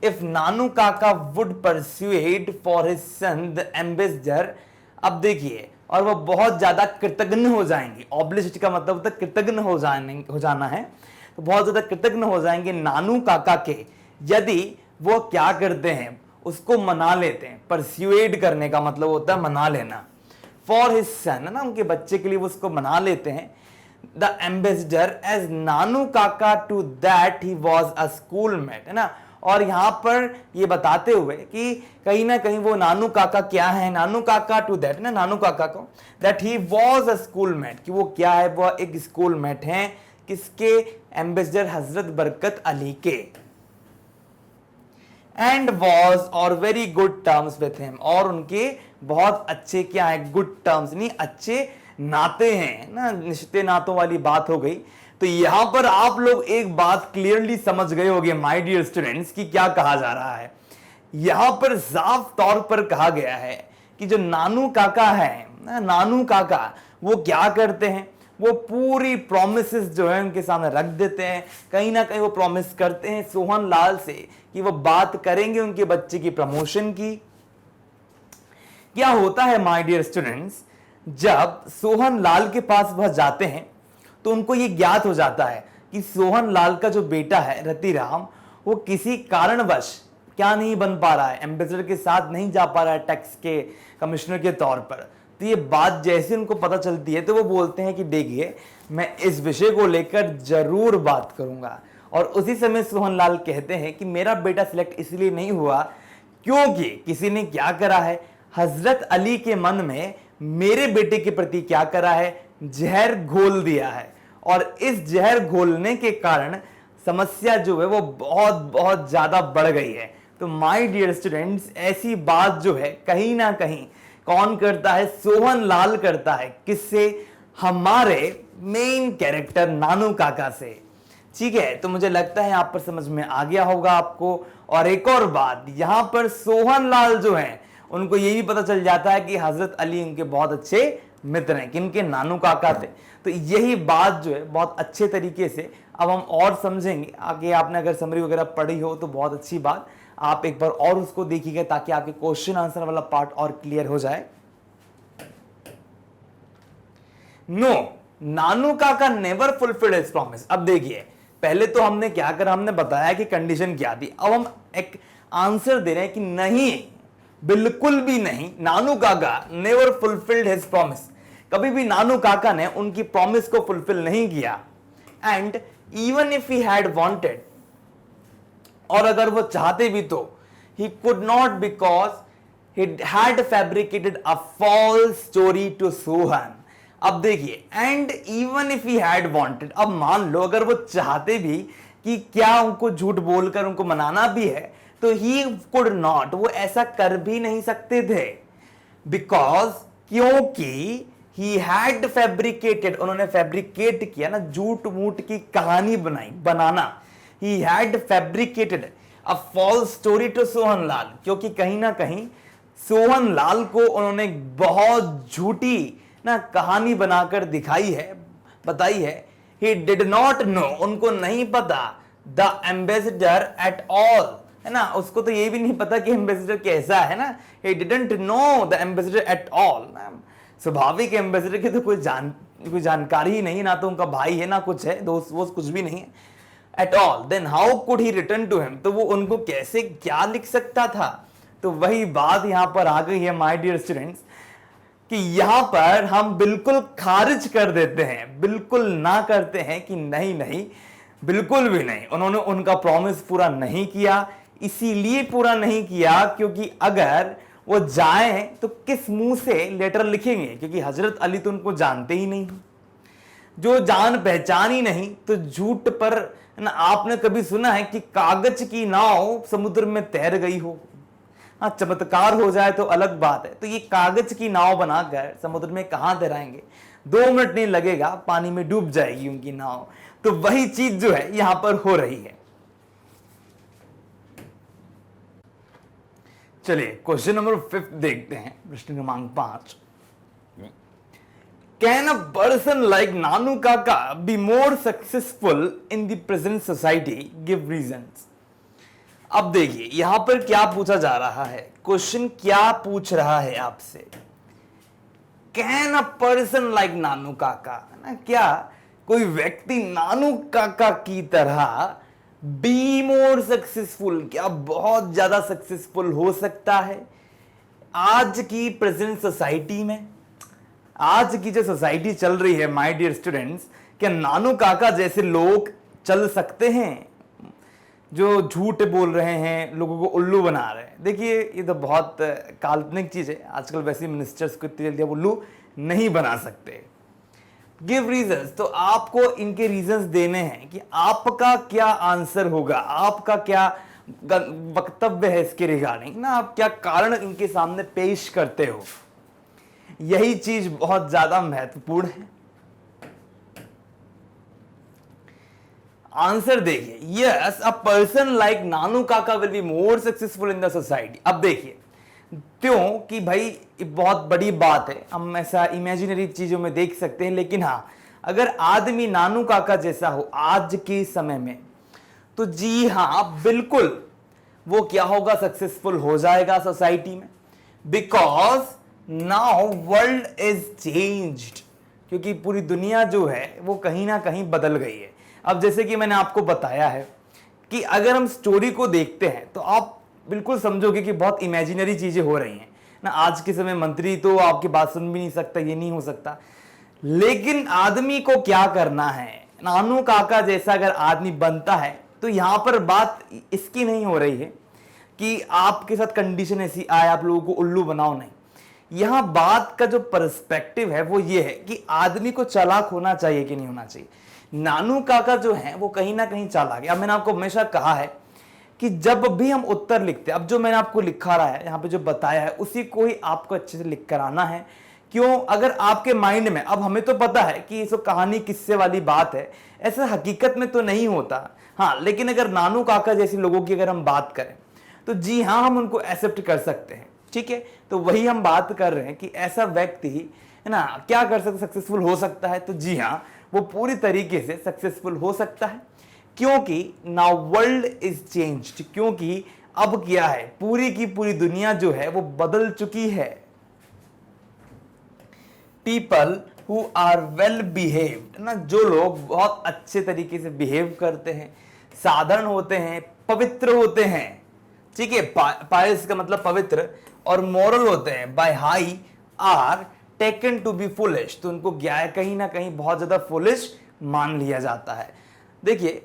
if Nanu Kaka would persuade for his son the ambassador. अब देखिए, और वो बहुत ज्यादा कृतज्ञ हो जाएंगे। ऑब्लिज्ड का मतलब होता है कृतज्ञ हो जाना है, तो बहुत ज्यादा कृतज्ञ हो जाएंगे नानू काका के, यदि वो क्या करते हैं, उसको मना लेते हैं। परस्यूएड करने का मतलब होता है मना लेना। फॉर हिज सन है ना, उनके बच्चे के लिए वो उसको मना लेते हैं। द एम्बेसडर एज नानू काका to that he was a school mate, है ना। और यहां पर ये बताते हुए कि कहीं ना कहीं वो नानू काका क्या है, नानू काका टू दैट ना, नानू काका को, that he was a school met, कि वो क्या है, वो एक स्कूल मेट है। किसके, एम्बेसडर हजरत बरकत अली के। एंड वॉज और very good terms with him, और उनके बहुत अच्छे क्या है, गुड टर्म्स नहीं, अच्छे नाते हैं ना, रिश्ते नातों वाली बात हो गई। तो यहां पर आप लोग एक बात क्लियरली समझ गए होंगे माय डियर स्टूडेंट्स कि क्या कहा जा रहा है। यहां पर साफ तौर पर कहा गया है कि जो नानू काका है ना, नानू काका वो क्या करते हैं, वो पूरी प्रॉमिसेस जो है उनके सामने रख देते हैं। कहीं ना कहीं वो प्रॉमिस करते हैं सोहन लाल से कि वो बात करेंगे उनके बच्चे की प्रमोशन की। क्या होता है माय डियर स्टूडेंट्स, जब सोहन लाल के पास वह जाते हैं तो उनको ये ज्ञात हो जाता है कि सोहन लाल का जो बेटा है रतिराम, वो किसी कारणवश क्या नहीं बन पा रहा है, एम्बेसडर के साथ नहीं जा पा रहा है टैक्स के कमिश्नर के तौर पर। तो ये बात जैसे उनको पता चलती है तो वो बोलते हैं कि देखिए मैं इस विषय को लेकर जरूर बात करूंगा। और उसी समय सोहन लाल कहते हैं कि मेरा बेटा सिलेक्ट इसलिए नहीं हुआ क्योंकि किसी ने क्या करा है, हजरत अली के मन में मेरे बेटे के प्रति क्या करा है, जहर घोल दिया है। और इस जहर घोलने के कारण समस्या जो है वो बहुत बहुत ज्यादा बढ़ गई है। तो माय डियर स्टूडेंट्स, ऐसी बात जो है कहीं ना कहीं कौन करता है, सोहन लाल करता है। किससे, हमारे मेन कैरेक्टर नानू काका से। ठीक है, तो मुझे लगता है यहां पर समझ में आ गया होगा आपको। और एक और बात, यहां पर सोहन लाल जो है उनको ये भी पता चल जाता है कि हजरत अली उनके बहुत अच्छे मित्र हैं, किनके, नानू काका थे। तो यही बात जो है बहुत अच्छे तरीके से अब हम और समझेंगे आगे। आपने अगर समरी वगैरह पढ़ी हो तो बहुत अच्छी बात, आप एक बार और उसको देखिएगा ताकि आपके क्वेश्चन आंसर वाला पार्ट और क्लियर हो जाए। नो, नानू काका नेवर फुलफिल्ड हिज प्रॉमिस। अब देखिए, पहले तो हमने क्या करा, हमने बताया कि कंडीशन क्या थी। अब हम एक आंसर दे रहे हैं कि नहीं, बिल्कुल भी नहीं, नानू काका नेवर फुलफिल्ड हिज प्रॉमिस। कभी भी नानू काका ने उनकी प्रॉमिस को फुलफिल नहीं किया। And even if he had wanted, और अगर वो चाहते भी तो he could not because he had fabricated a false story to Sohan। अब देखिए, and even if he had wanted, अब मान लो अगर वो चाहते भी कि क्या उनको झूठ बोलकर उनको मनाना भी है, तो he could not, वो ऐसा कर भी नहीं सकते थे। because, क्योंकि he had fabricated, उन्होंने फैब्रिकेट किया ना, झूठ मूठ की कहानी बनाना। he had fabricated a false story to Sohan Lal, क्योंकि कहीं ना कहीं सोहन लाल को उन्होंने बहुत झूठी ना कहानी बनाकर दिखाई है, बताई है ही डिड नॉट नो, उनको नहीं पता, द एम्बेसडर एट ऑल, है ना, उसको तो ये भी नहीं पता कि एम्बेसडर कैसा है ना, he didn't know the ambassador at all. स्वाभाविक एम्बेसडर की तो कोई जानकारी ही नहीं, ना तो उनका भाई है ना कुछ है, दोस्त वो कुछ भी नहीं है at all. Then how could he return to him, तो वो उनको कैसे क्या लिख सकता था। तो वही बात यहां पर आ गई है माय डियर स्टूडेंट्स, कि यहां पर हम बिल्कुल खारिज कर देते हैं, बिल्कुल ना करते हैं कि नहीं नहीं, बिल्कुल भी नहीं, उन्होंने उनका प्रॉमिस पूरा नहीं किया। इसीलिए पूरा नहीं किया क्योंकि अगर वो जाएं तो किस मुंह से लेटर लिखेंगे, क्योंकि हजरत अली तो उनको जानते ही नहीं, जो जान पहचान ही नहीं, तो झूठ पर ना। आपने कभी सुना है कि कागज की नाव समुद्र में तैर गई हो? हाँ, चमत्कार हो जाए तो अलग बात है, तो ये कागज की नाव बनाकर समुद्र में कहां तैराएंगे? 2 मिनट नहीं लगेगा, पानी में डूब जाएगी उनकी नाव। तो वही चीज जो है यहां पर हो रही है। चलिए क्वेश्चन नंबर 5 देखते हैं, प्रश्न क्रमांक 5। कैन अ पर्सन लाइक नानू काका be more successful in the present society? Give reasons. अब देखिए यहां पर क्या पूछा जा रहा है, क्वेश्चन क्या पूछ रहा है आपसे, कैन अ पर्सन लाइक नानू काका, ना, क्या कोई व्यक्ति नानू काका की तरह बी मोर सक्सेसफुल, क्या बहुत ज्यादा सक्सेसफुल हो सकता है आज की प्रेजेंट सोसाइटी में? आज की जो सोसाइटी चल रही है माय डियर स्टूडेंट्स, क्या नानू काका जैसे लोग चल सकते हैं जो झूठ बोल रहे हैं, लोगों को उल्लू बना रहे हैं? देखिए ये तो बहुत काल्पनिक चीज है, आजकल वैसे मिनिस्टर्स को इतनी जल्दी उल्लू नहीं बना सकते। गिव रीजंस, तो आपको इनके रीजंस देने हैं कि आपका क्या आंसर होगा, आपका क्या वक्तव्य है इसके रिगार्डिंग ना, आप क्या कारण इनके सामने पेश करते हो, यही चीज बहुत ज्यादा महत्वपूर्ण है। आंसर देखिए, यस अ पर्सन लाइक नानू काका will be more successful in the society. अब देखिए क्यों कि भाई बहुत बड़ी बात है, हम ऐसा इमेजिनरी चीजों में देख सकते हैं, लेकिन हाँ अगर आदमी नानू काका जैसा हो आज के समय में, तो जी हाँ बिल्कुल वो क्या होगा, सक्सेसफुल हो जाएगा सोसाइटी में। Because now world is changed, क्योंकि पूरी दुनिया जो है वो कहीं ना कहीं बदल गई है। अब जैसे कि मैंने आपको बताया है कि अगर हम स्टोरी को देखते हैं तो आप बिल्कुल समझोगे कि बहुत इमेजिनरी चीजें हो रही हैं ना। आज के समय मंत्री तो आपकी बात सुन भी नहीं सकता, ये नहीं हो सकता, लेकिन आदमी को क्या करना है, नानू काका जैसा अगर आदमी बनता है तो यहां पर बात इसकी नहीं हो रही है कि आपके साथ कंडीशन ऐसी आए आप लोगों को उल्लू बनाओ, नहीं। यहां बात का जो पर्सपेक्टिव है वो ये है कि आदमी को चालाक होना चाहिए कि नहीं होना चाहिए। नानू काका जो है वो कहीं ना कहीं चालाक है। अब मैंने आपको हमेशा कहा है कि जब भी हम उत्तर लिखते हैं, अब जो मैंने आपको लिखा रहा है यहाँ पे जो बताया है उसी को ही आपको अच्छे से लिख कर आना है। क्यों? अगर आपके माइंड में, अब हमें तो पता है कि ये सब कहानी किस्से वाली बात है, ऐसा हकीकत में तो नहीं होता, हाँ, लेकिन अगर नानू काका जैसे लोगों की अगर हम बात करें तो जी हाँ हम उनको एक्सेप्ट कर सकते हैं, ठीक है। तो वही हम बात कर रहे हैं कि ऐसा व्यक्ति है ना क्या कर सकता, सक्सेसफुल हो सकता है, तो जी हाँ वो पूरी तरीके से सक्सेसफुल हो सकता है, क्योंकि नाउ वर्ल्ड इज चेंज्ड, क्योंकि अब क्या है, पूरी की पूरी दुनिया जो है वो बदल चुकी है। People who are well behaved, ना, जो लोग बहुत अच्छे तरीके से बिहेव करते हैं, साधारण होते हैं, पवित्र होते हैं, ठीक है, पायस का मतलब पवित्र, और मॉरल होते हैं, by high are taken to be foolish, तो उनको कहीं ना कहीं बहुत ज्यादा फुलिश मान लिया जाता है। देखिए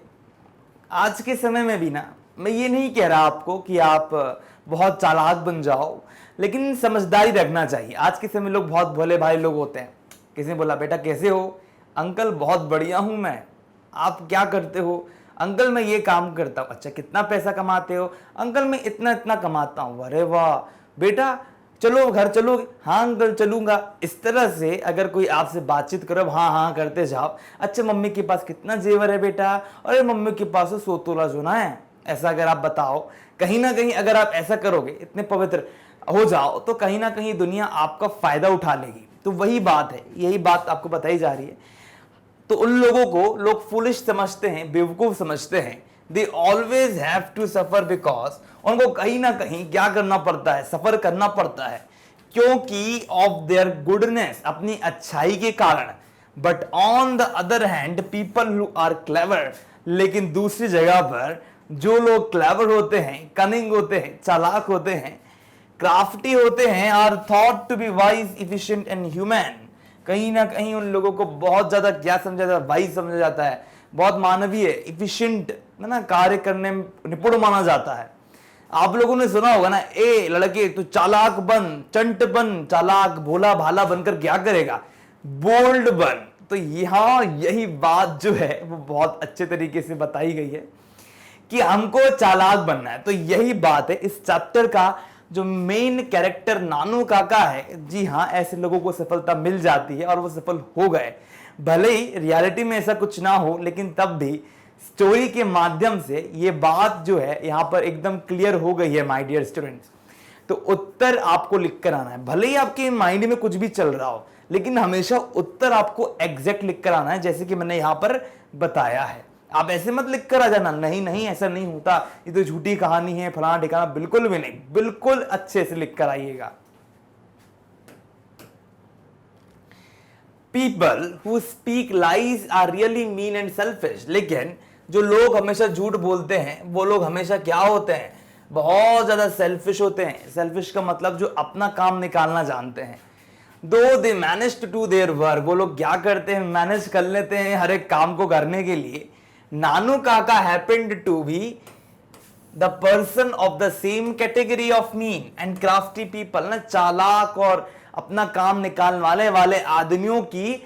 आज के समय में भी ना, मैं ये नहीं कह रहा आपको कि आप बहुत चालाक बन जाओ, लेकिन समझदारी रखना चाहिए। आज के समय लोग बहुत भोले भाई लोग होते हैं। किसी ने बोला बेटा कैसे हो, अंकल बहुत बढ़िया हूं मैं, आप क्या करते हो, अंकल मैं ये काम करता हूं, अच्छा कितना पैसा कमाते हो, अंकल मैं इतना इतना कमाता हूं, अरे वाह बेटा चलो घर चलोगे, हाँ अंकल चलूंगा। इस तरह से अगर कोई आपसे बातचीत करो, हाँ हाँ करते जाओ, अच्छा मम्मी के पास कितना जेवर है बेटा, अरे मम्मी के पास तो 100 तोला सोना है, ऐसा अगर आप बताओ, कहीं ना कहीं अगर आप ऐसा करोगे, इतने पवित्र हो जाओ, तो कहीं ना कहीं दुनिया आपका फायदा उठा लेगी। तो वही बात है, यही बात आपको बताई जा रही है। तो उन लोगों को लोग फुलिश समझते हैं, बेवकूफ समझते हैं। They always have to suffer because उनको कहीं ना कहीं क्या करना पड़ता है, सफर करना पड़ता है, क्योंकि ऑफ देयर गुडनेस, अपनी अच्छाई के कारण। But on the other hand people who are clever, लेकिन दूसरी जगह पर जो लोग क्लेवर होते हैं, कनिंग होते हैं, चालाक होते हैं, क्राफ्टी होते हैं, are thought to be wise, efficient and human. कहीं ना कहीं उन लोगों को बहुत ज्यादा क्या समझा जाता है, वाइज समझा जाता है, बहुत मानवीय, इफिशिएंट है ना, कार्य करने में निपुण माना जाता है। आप लोगों ने सुना होगा ना, ए लड़के तू चालाक बन, चंट बन, चालाक भोला भाला बनकर क्या करेगा, बोल्ड बन। तो यहां यही बात जो है वो बहुत अच्छे तरीके से बताई गई है कि हमको चालाक बनना है। तो यही बात है इस चैप्टर का जो मेन कैरेक्टर नानू काका है। जी हाँ, ऐसे लोगों को सफलता मिल जाती है और वो सफल हो गए। भले ही रियलिटी में ऐसा कुछ ना हो, लेकिन तब भी स्टोरी के माध्यम से ये बात जो है यहां पर एकदम क्लियर हो गई है माय डियर स्टूडेंट्स। तो उत्तर आपको लिखकर आना है, भले ही आपके माइंड में कुछ भी चल रहा हो, लेकिन हमेशा उत्तर आपको एग्जैक्ट लिखकर आना है, जैसे कि मैंने यहां पर बताया है। आप ऐसे मत लिख कर आ जाना, नहीं नहीं ऐसा नहीं होता, ये तो झूठी कहानी है, फलाना ठिकाना, बिल्कुल भी नहीं, बिल्कुल अच्छे से लिख कर आइएगा। People who speak lies are really mean and selfish, लेकिन जो लोग हमेशा झूठ बोलते हैं वो लोग हमेशा क्या होते हैं, बहुत ज्यादा सेल्फिश होते हैं। सेल्फिश का मतलब जो अपना काम निकालना जानते हैं। Though they manage to do their work, वो लोग क्या करते हैं, मैनेज कर लेते हैं हर एक काम को करने के लिए। नानू काका happened to be the person of the same category of mean and crafty people, ना चालाक और अपना काम निकालने वाले आदमियों की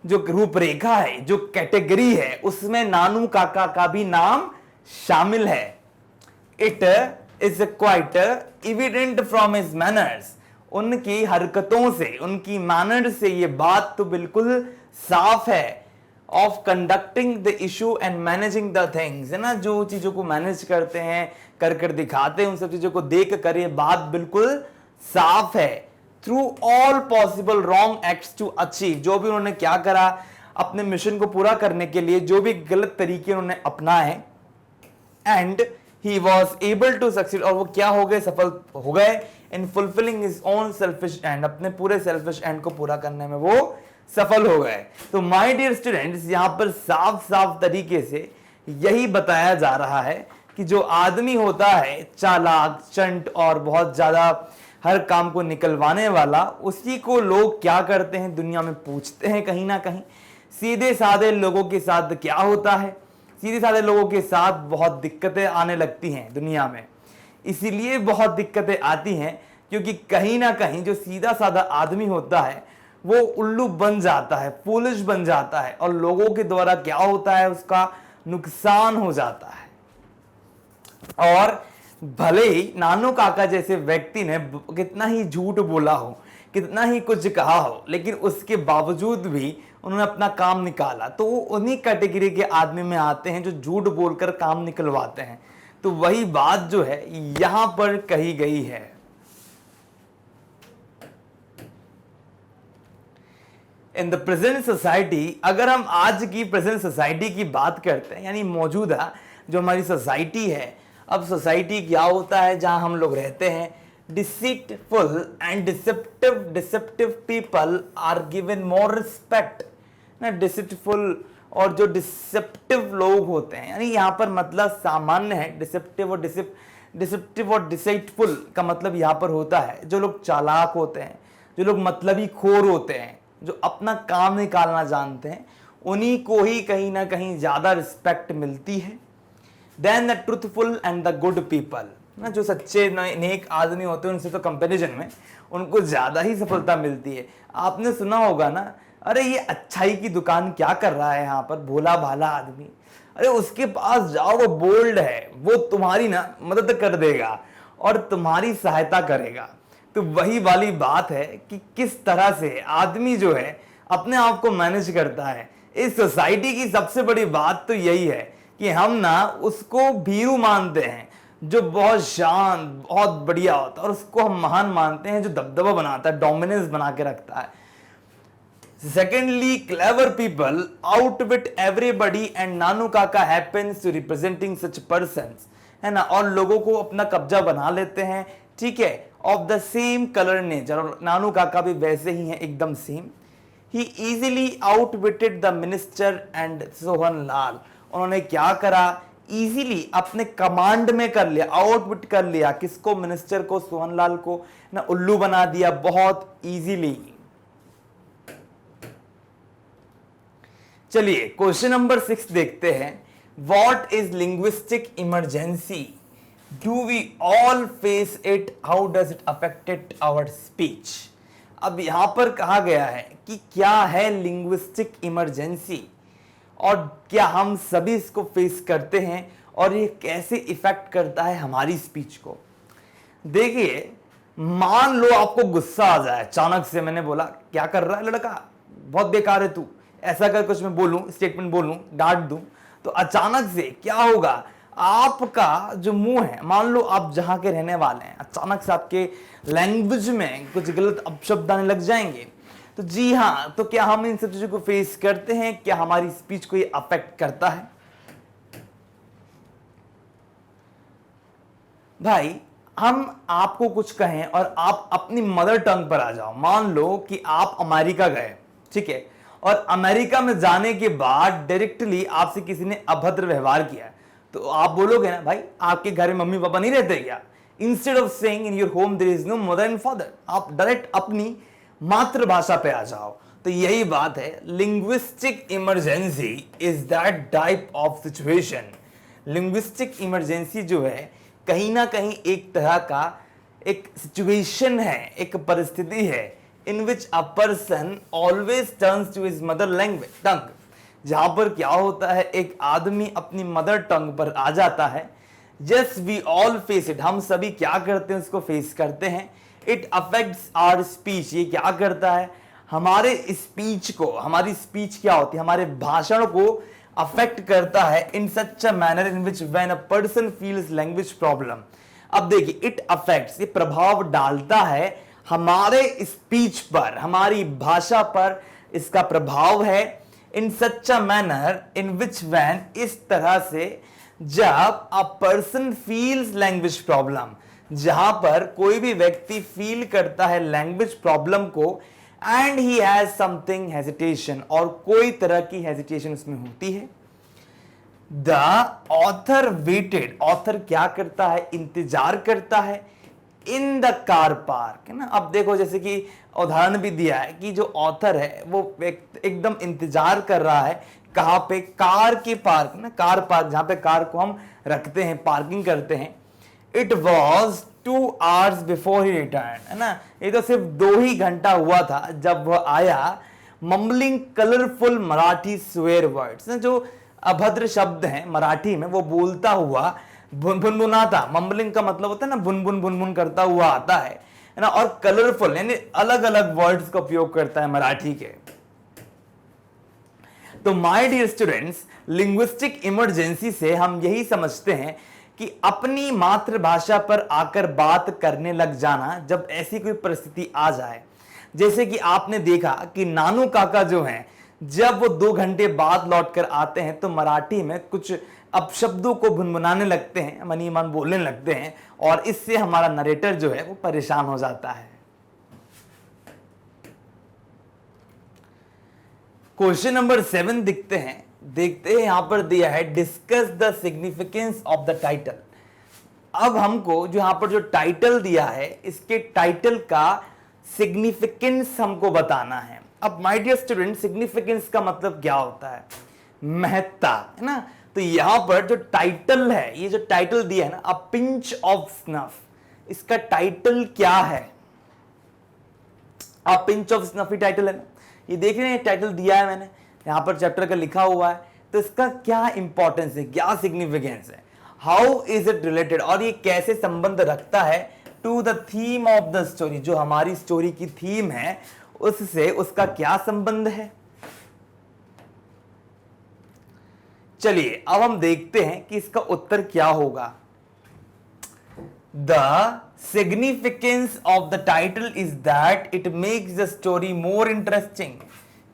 जो रूपरेखा है, जो कैटेगरी है, उसमें नानू काका का भी नाम शामिल है। It is quite evident from his manners, उनकी हरकतों से, उनकी मैनर से ये बात तो बिल्कुल साफ है। Of conducting the issue and managing the things, है ना, जो चीजों को मैनेज करते हैं, कर कर दिखाते हैं, उन सब चीजों को देख कर ये बात बिल्कुल साफ है। Through all possible wrong acts to achieve, जो भी उन्होंने क्या करा अपने मिशन को पूरा करने के लिए, जो भी गलत तरीके उन्होंने अपनाए, and he was able to succeed, और वो क्या हो गए, सफल हो गए in fulfilling his own selfish end, अपने पूरे सेल्फिश एंड को पूरा करने में वो सफल हो गए। तो माय डियर स्टूडेंट्स, यहां पर साफ साफ तरीके से यही बताया जा रहा है कि जो आदमी होता है चालाक, चंट और बहुत ज्यादा हर काम को निकलवाने वाला, उसी को लोग क्या करते हैं, दुनिया में पूछते हैं कहीं ना कहीं। सीधे साधे लोगों के साथ क्या होता है, सीधे साधे लोगों के साथ बहुत दिक्कतें आने लगती हैं दुनिया में। इसीलिए बहुत दिक्कतें आती हैं क्योंकि कहीं ना कहीं जो सीधा साधा आदमी होता है वो उल्लू बन जाता है, फूलिश बन जाता है, और लोगों के द्वारा क्या होता है, उसका नुकसान हो जाता है। और भले ही नानू काका जैसे व्यक्ति ने कितना ही झूठ बोला हो, कितना ही कुछ कहा हो, लेकिन उसके बावजूद भी उन्होंने अपना काम निकाला, तो वो उन्हीं कैटेगरी के आदमी में आते हैं जो झूठ बोलकर काम निकलवाते हैं। तो वही बात जो है यहां पर कही गई है। इन द प्रेजेंट सोसाइटी, अगर हम आज की प्रेजेंट सोसाइटी की बात करते हैं, यानी मौजूदा जो हमारी सोसाइटी है, अब सोसाइटी क्या होता है जहां हम लोग रहते हैं, deceitful and deceptive people are given more respect ना। डिसीटफुल और जो डिसेप्टिव लोग होते हैं, यानी यहां पर मतलब सामान्य है, डिसेप्टिव और डिसेप्टफुल का मतलब यहां पर होता है जो लोग चालाक होते हैं, जो लोग मतलबी खोर होते हैं, जो अपना काम निकालना जानते हैं, उन्हीं को ही कहीं ना कहीं ज्यादा रिस्पेक्ट मिलती है than the truthful and the good people ना। जो सच्चे नेक आदमी होते हैं उनसे तो कंपैरिजन में उनको ज्यादा ही सफलता मिलती है। आपने सुना होगा ना, अरे ये अच्छाई की दुकान क्या कर रहा है यहाँ पर, भोला भाला आदमी, अरे उसके पास जाओ, वो बोल्ड है, वो तुम्हारी ना मदद कर देगा और तुम्हारी सहायता करेगा। तो वही वाली बात है कि किस तरह से आदमी जो है अपने आप को मैनेज करता है। इस सोसाइटी की सबसे बड़ी बात तो यही है कि हम ना उसको भीरू मानते हैं जो बहुत शांत, बहुत बढ़िया होता है, और उसको हम महान मानते हैं जो दबदबा बनाता है, डोमिनेंस बना के रखता है। Secondly, clever people outwit everybody and नानू काका happens to representing such persons, है ना, और लोगों को अपना कब्जा बना लेते हैं, ठीक है, of the same color nature, और नानू काका भी वैसे ही हैं एकदम same. He easily outwitted the minister and Sohan Lal. उन्होंने क्या करा, इजीली अपने कमांड में कर लिया, आउटविट कर लिया, किसको, मिनिस्टर को, सोहन लाल को, ना उल्लू बना दिया बहुत इजीली. चलिए क्वेश्चन नंबर 6 देखते हैं. What is linguistic emergency? Do we all face it? How does it affected our speech? अब यहां पर कहा गया है कि क्या है लिंग्विस्टिक इमरजेंसी और क्या हम सभी इसको फेस करते हैं और ये कैसे इफेक्ट करता है हमारी स्पीच को. देखिए, मान लो आपको गुस्सा आ जाए अचानक से. मैंने बोला क्या कर रहा है लड़का, बहुत बेकार है तू, ऐसा कर कुछ मैं बोलूं, स्टेटमेंट बोलूं, डांट दूं, तो अचानक से क्या होगा, आपका जो मुंह है, मान लो आप जहां के रहने वाले हैं, अचानक से आपके लैंग्वेज में कुछ गलत अपशब्द आने लग जाएंगे. तो जी हां, तो क्या हम इन सब चीजों को फेस करते हैं? क्या हमारी स्पीच को ये अफेक्ट करता है? भाई, हम आपको कुछ कहें और आप अपनी मदर टंग पर आ जाओ. मान लो कि आप अमेरिका गए, ठीक है, और अमेरिका में जाने के बाद डायरेक्टली आपसे किसी ने अभद्र व्यवहार किया, तो आप बोलोगे ना, भाई आपके घर में मम्मी पापा नहीं रहते क्या? Instead of saying in your home there is no mother and father, आप डायरेक्ट अपनी मातृभाषा पे आ जाओ. तो यही बात है, linguistic emergency is that type of situation. Linguistic emergency जो है कहीं ना कहीं एक तरह का एक सिचुएशन है, एक परिस्थिति है, in which a person always turns to his mother language tongue, जहां पर क्या होता है, एक आदमी अपनी मदर टंग पर आ जाता है. Yes, we all face it, हम सभी क्या करते हैं, उसको फेस करते हैं. It affects our speech, ये क्या करता है, हमारे स्पीच को, हमारी स्पीच क्या होती है, हमारे भाषण को अफेक्ट करता है in such a manner in which when a person feels language problem. अब देखिए, it affects, ये प्रभाव डालता है हमारे स्पीच पर, हमारी भाषा पर इसका प्रभाव है. इन सच a manner in which when, इस तरह से जब a person feels language problem, जहां पर कोई भी व्यक्ति फील करता है लैंग्वेज प्रॉब्लम को, and he has something hesitation, और कोई तरह की हेजिटेशन उसमें होती है. द ऑथर वेटेड, ऑथर क्या करता है, इंतजार करता है. इन द कार पार्क, है ना. अब देखो, जैसे कि उदाहरण भी दिया है कि जो ऑथर है वो एकदम इंतजार कर रहा है, कहां पे, कार के पार्क, ना, कार पार्क, जहां पे कार को हम रखते हैं, पार्किंग करते हैं. It was 2 hours before he return, है ना. ये तो सिर्फ 2 ही घंटा हुआ था जब वह आया. Mumbling colourful Marathi swear words, जो अभद्र शब्द हैं मराठी में, वो बोलता हुआ, भुनभुनाता. मम्बलिंग का मतलब होता है ना, भुन करता हुआ आता है ना. और कलरफुल यानी अलग अलग वर्ड्स का उपयोग करता है मराठी के. तो my dear students, linguistic emergency से हम यही समझते हैं कि अपनी मातृभाषा पर आकर बात करने लग जाना, जब ऐसी कोई परिस्थिति आ जाए. जैसे कि आपने देखा कि नानू काका जो हैं, जब वो 2 घंटे बाद लौटकर आते हैं तो मराठी में कुछ अपशब्दों को भुनभुनाने लगते हैं, मनी मन बोलने लगते हैं, और इससे हमारा नरेटर जो है वो परेशान हो जाता है. क्वेश्चन नंबर 7 देखते हैं यहां पर दिया है, discuss the significance of the title. अब हमको जो यहां पर जो टाइटल दिया है, इसके टाइटल का सिग्निफिकेंस हमको बताना है. अब माय डियर स्टूडेंट, सिग्निफिकेंस का मतलब क्या होता है, महत्ता, है ना. तो यहां पर जो टाइटल है, ये जो टाइटल दिया है ना, अ पिंच ऑफ स्नफ, इसका टाइटल क्या है, अ pinch of snuff he title है ना. ये देख रहे हैं, टाइटल दिया है मैंने, यहां पर चैप्टर का लिखा हुआ है. तो इसका क्या इंपॉर्टेंस है, क्या सिग्निफिकेंस है, हाउ इज इट रिलेटेड, और ये कैसे संबंध रखता है to the theme of the story, जो हमारी स्टोरी की थीम है उससे उसका क्या संबंध है. चलिए अब हम देखते हैं कि इसका उत्तर क्या होगा. The significance of the title is that it makes the story more interesting.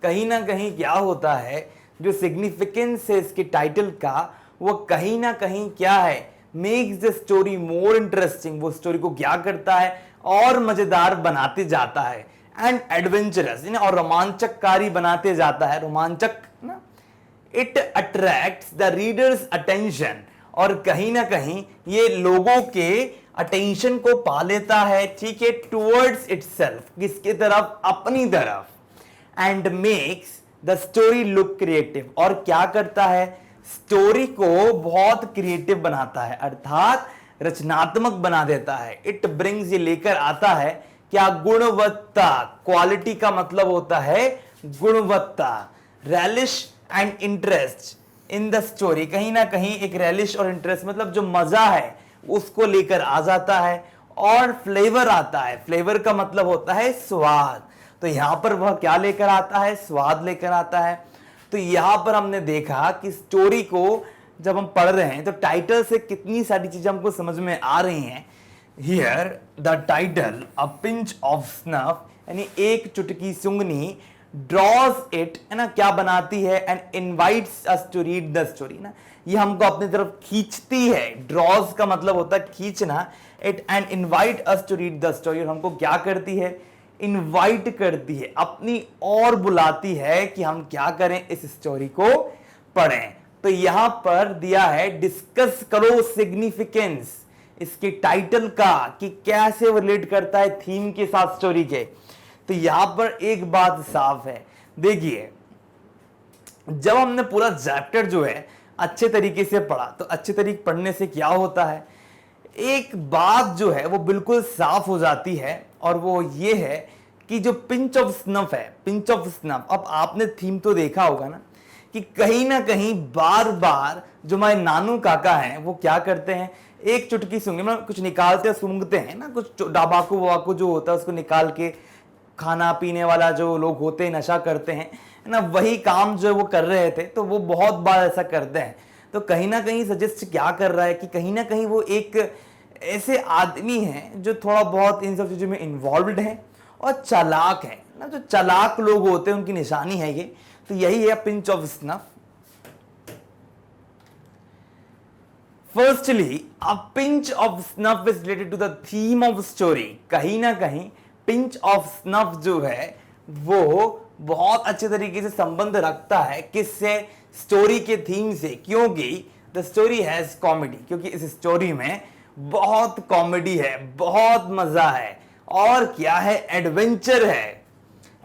कहीं ना कहीं क्या होता है, जो सिग्निफिकेंस है इसके टाइटल का, वो कहीं ना कहीं क्या है, makes the story more interesting. वो स्टोरी को क्या करता है, और मजेदार बनाते जाता है, एंड एडवेंचरस और रोमांचककारी बनाते जाता है, रोमांचक ना। It attracts the readers attention, और कहीं ना कहीं ये लोगों के अटेंशन को पा लेता है, ठीक है, टुवर्ड्स इटसेल्फ, किसके तरफ, अपनी तरफ, and makes the story look creative, और क्या करता है, स्टोरी को बहुत क्रिएटिव बनाता है, अर्थात रचनात्मक बना देता है। इट ब्रिंग्स, ये लेकर आता है क्या, गुणवत्ता, क्वालिटी का मतलब होता है गुणवत्ता, relish and interest in the story, कहीं ना कहीं एक रैलिश और इंटरेस्ट मतलब जो मजा है उसको लेकर आ जाता है, और फ्लेवर आता है, फ्लेवर का मतलब होता है स्वाद, तो यहां पर वह क्या लेकर आता है, स्वाद लेकर आता है। तो यहां पर हमने देखा कि स्टोरी को जब हम पढ़ रहे हैं तो टाइटल से कितनी सारी चीजें हमको समझ में आ रही हैं। Here the title a pinch of snuff, यानी एक चुटकी सुंगनी, ड्रॉज इट, है ना, क्या बनाती है, and invites us to read the story, ना, ये हमको अपनी तरफ खींचती है। ड्रॉज का मतलब होता है खींचना, it and invite us to read the story, और हमको क्या करती है, इनवाइट करती है, अपनी और बुलाती है कि हम क्या करें, इस स्टोरी को पढ़ें। तो यहां पर दिया है, डिस्कस करो सिग्निफिकेंस इसके टाइटल का, कि कैसे वो रिलेट करता है थीम के साथ स्टोरी के। तो यहां पर एक बात साफ है, देखिए, जब हमने पूरा चैप्टर जो है अच्छे तरीके से पढ़ा, तो अच्छे तरीके पढ़ने से क्या होता है, एक बात जो है वो बिल्कुल साफ हो जाती है, और वो ये है कि जो पिंच ऑफ स्नफ है, पिंच ऑफ स्नफ, अब आपने थीम तो देखा होगा ना, कि कहीं ना कहीं बार बार जो हमारे नानू काका हैं वो क्या करते हैं, एक चुटकी सूंघने में कुछ निकालते हैं, सूंघते हैं ना, कुछ डाबाकू वाकू जो होता है उसको निकाल के, खाना पीने वाला जो लोग होते हैं, नशा करते हैं, है ना, वही काम जो वो कर रहे थे, तो वो बहुत बार ऐसा करते हैं। तो कहीं ना कहीं सजेस्ट क्या कर रहा है कि कहीं ना कहीं वो एक ऐसे आदमी हैं जो थोड़ा बहुत इन सब चीज़ों में इन्वॉल्व्ड है और चालाक है ना, जो चालाक लोग होते हैं उनकी निशानी है ये। तो यही है pinch of snuff. Firstly, a pinch of snuff is related to the theme of story. कहीं ना कहीं पिंच ऑफ स्नफ जो है वो बहुत अच्छे तरीके से संबंध रखता है किससे, स्टोरी के थीम से, क्योंकि द स्टोरी हैज कॉमेडी, क्योंकि इस स्टोरी में बहुत कॉमेडी है, बहुत मजा है, और क्या है, एडवेंचर है,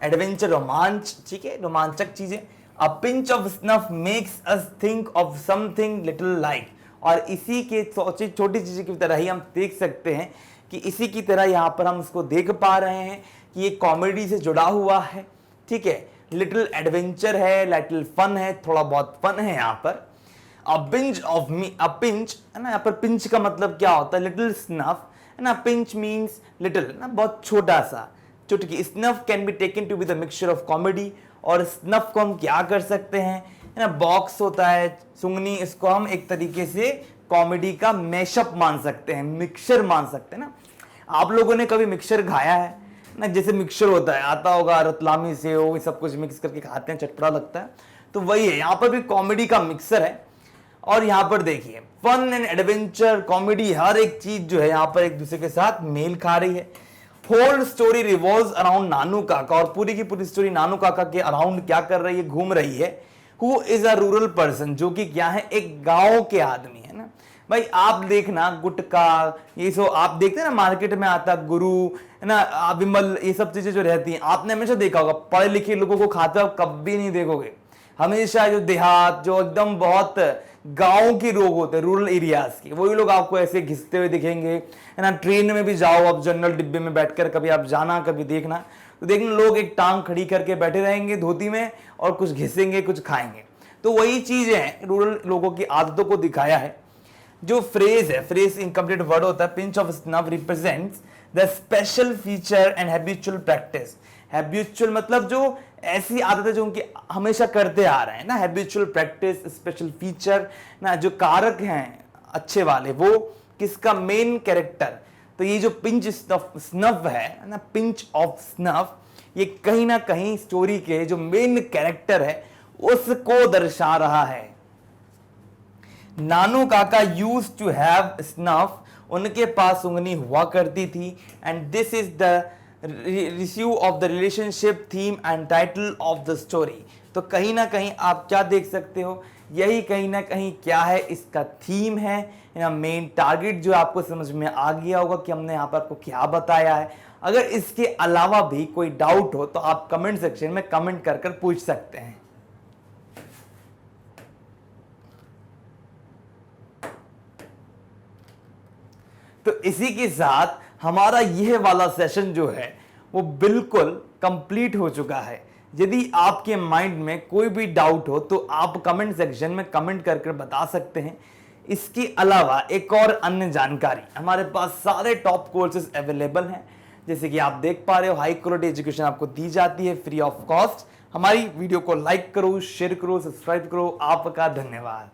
एडवेंचर, रोमांच, ठीक है, रोमांचक चीजें। अ pinch of snuff makes us think of something little like, और इसी के छोटी चीजें की तरह ही हम देख सकते हैं कि इसी की तरह यहां पर हम उसको देख पा रहे हैं कि ये कॉमेडी से जुड़ा हुआ है, ठीक है, लिटिल एडवेंचर है, लिटिल फन है, थोड़ा बहुत फन है यहाँ पर। अ pinch of me, a pinch है ना, यहाँ पर पिंच का मतलब क्या होता है, लिटिल स्नफ, है ना, पिंच मीन्स लिटिल ना, बहुत छोटा सा, चुटकी। Snuff can be taken to be the mixture of comedy, और स्नफ को हम क्या कर सकते हैं, है ना, बॉक्स होता है सुंगनी, इसको हम एक तरीके से कॉमेडी का मैशअप मान सकते हैं, मिक्सचर मान सकते हैं ना। आप लोगों ने कभी मिक्सचर खाया है ना, जैसे मिक्सचर होता है, आता होगा, रतलामी से हो, ये सब कुछ मिक्स करके खाते हैं, चटपटा लगता है, तो वही है, यहाँ पर भी कॉमेडी का मिक्सर है। और यहाँ पर देखिए, फन एंड एडवेंचर, कॉमेडी, हर एक चीज जो है यहाँ पर एक दूसरे के साथ मेल खा रही है। होल स्टोरी रिवॉल्व्स अराउंड नानू काका, और पूरी की पूरी स्टोरी नानू काका के अराउंड क्या कर रही है, घूम रही है। Who is a rural person, जो कि क्या है, एक गांव के आदमी है ना। भाई आप देखना, गुटका ये सब आप देखते हैं ना, मार्केट में आता गुरु, है ना, विमल, ये सब चीजें जो रहती हैं, आपने हमेशा देखा होगा, पढ़े लिखे लोगों को खाते हुए कभी नहीं देखोगे। हमेशा जो देहात, जो एकदम बहुत गांव के लोग होते हैं, रूरल एरियाज के, वही लोग आपको ऐसे घिसते हुए दिखेंगे, है ना। ट्रेन में भी जाओ, आप जनरल डिब्बे में बैठकर कभी आप जाना, कभी देखना, तो देखना लोग एक टांग खड़ी करके बैठे रहेंगे धोती में, और कुछ घिसेंगे, कुछ खाएंगे। तो वही चीज है, रूरल लोगों की आदतों को दिखाया है। जो फ्रेज है, फ्रेज इनकम्प्लीट वर्ड होता है, pinch of snuff represents the special feature and habitual practice. Habitual मतलब जो ऐसी आदत है जो उनकी हमेशा करते आ रहे हैं ना, हैबिचुअल प्रैक्टिस, स्पेशल फीचर ना, जो कारक हैं अच्छे वाले, वो किसका, मेन कैरेक्टर। तो ये जो पिंच स्नफ है ना, पिंच ऑफ स्नफ, ये कहीं ना कहीं स्टोरी के जो मेन कैरेक्टर है उसको दर्शा रहा है। नानू काका यूज्ड टू हैव स्नफ, उनके पास सुंगनी हुआ करती थी। And this is the रिस्यू of the relationship theme and title of the story. तो कहीं ना कहीं आप क्या देख सकते हो, यही कहीं ना कहीं क्या है, इसका थीम है, मेन टारगेट जो आपको समझ में आ गया होगा कि हमने यहाँ पर आपको क्या बताया है। अगर इसके अलावा भी कोई डाउट हो तो आप कमेंट सेक्शन में कमेंट कर कर पूछ सकते हैं। तो इसी के साथ हमारा यह वाला सेशन जो है वो बिल्कुल कंप्लीट हो चुका है। यदि आपके माइंड में कोई भी डाउट हो तो आप कमेंट सेक्शन में कमेंट करके बता सकते हैं। इसके अलावा एक और अन्य जानकारी, हमारे पास सारे टॉप कोर्सेज अवेलेबल हैं। जैसे कि आप देख पा रहे हो, हाई क्वालिटी एजुकेशन आपको दी जाती है फ्री ऑफ कॉस्ट। हमारी वीडियो को लाइक करो, शेयर करो, सब्सक्राइब करो। आपका धन्यवाद।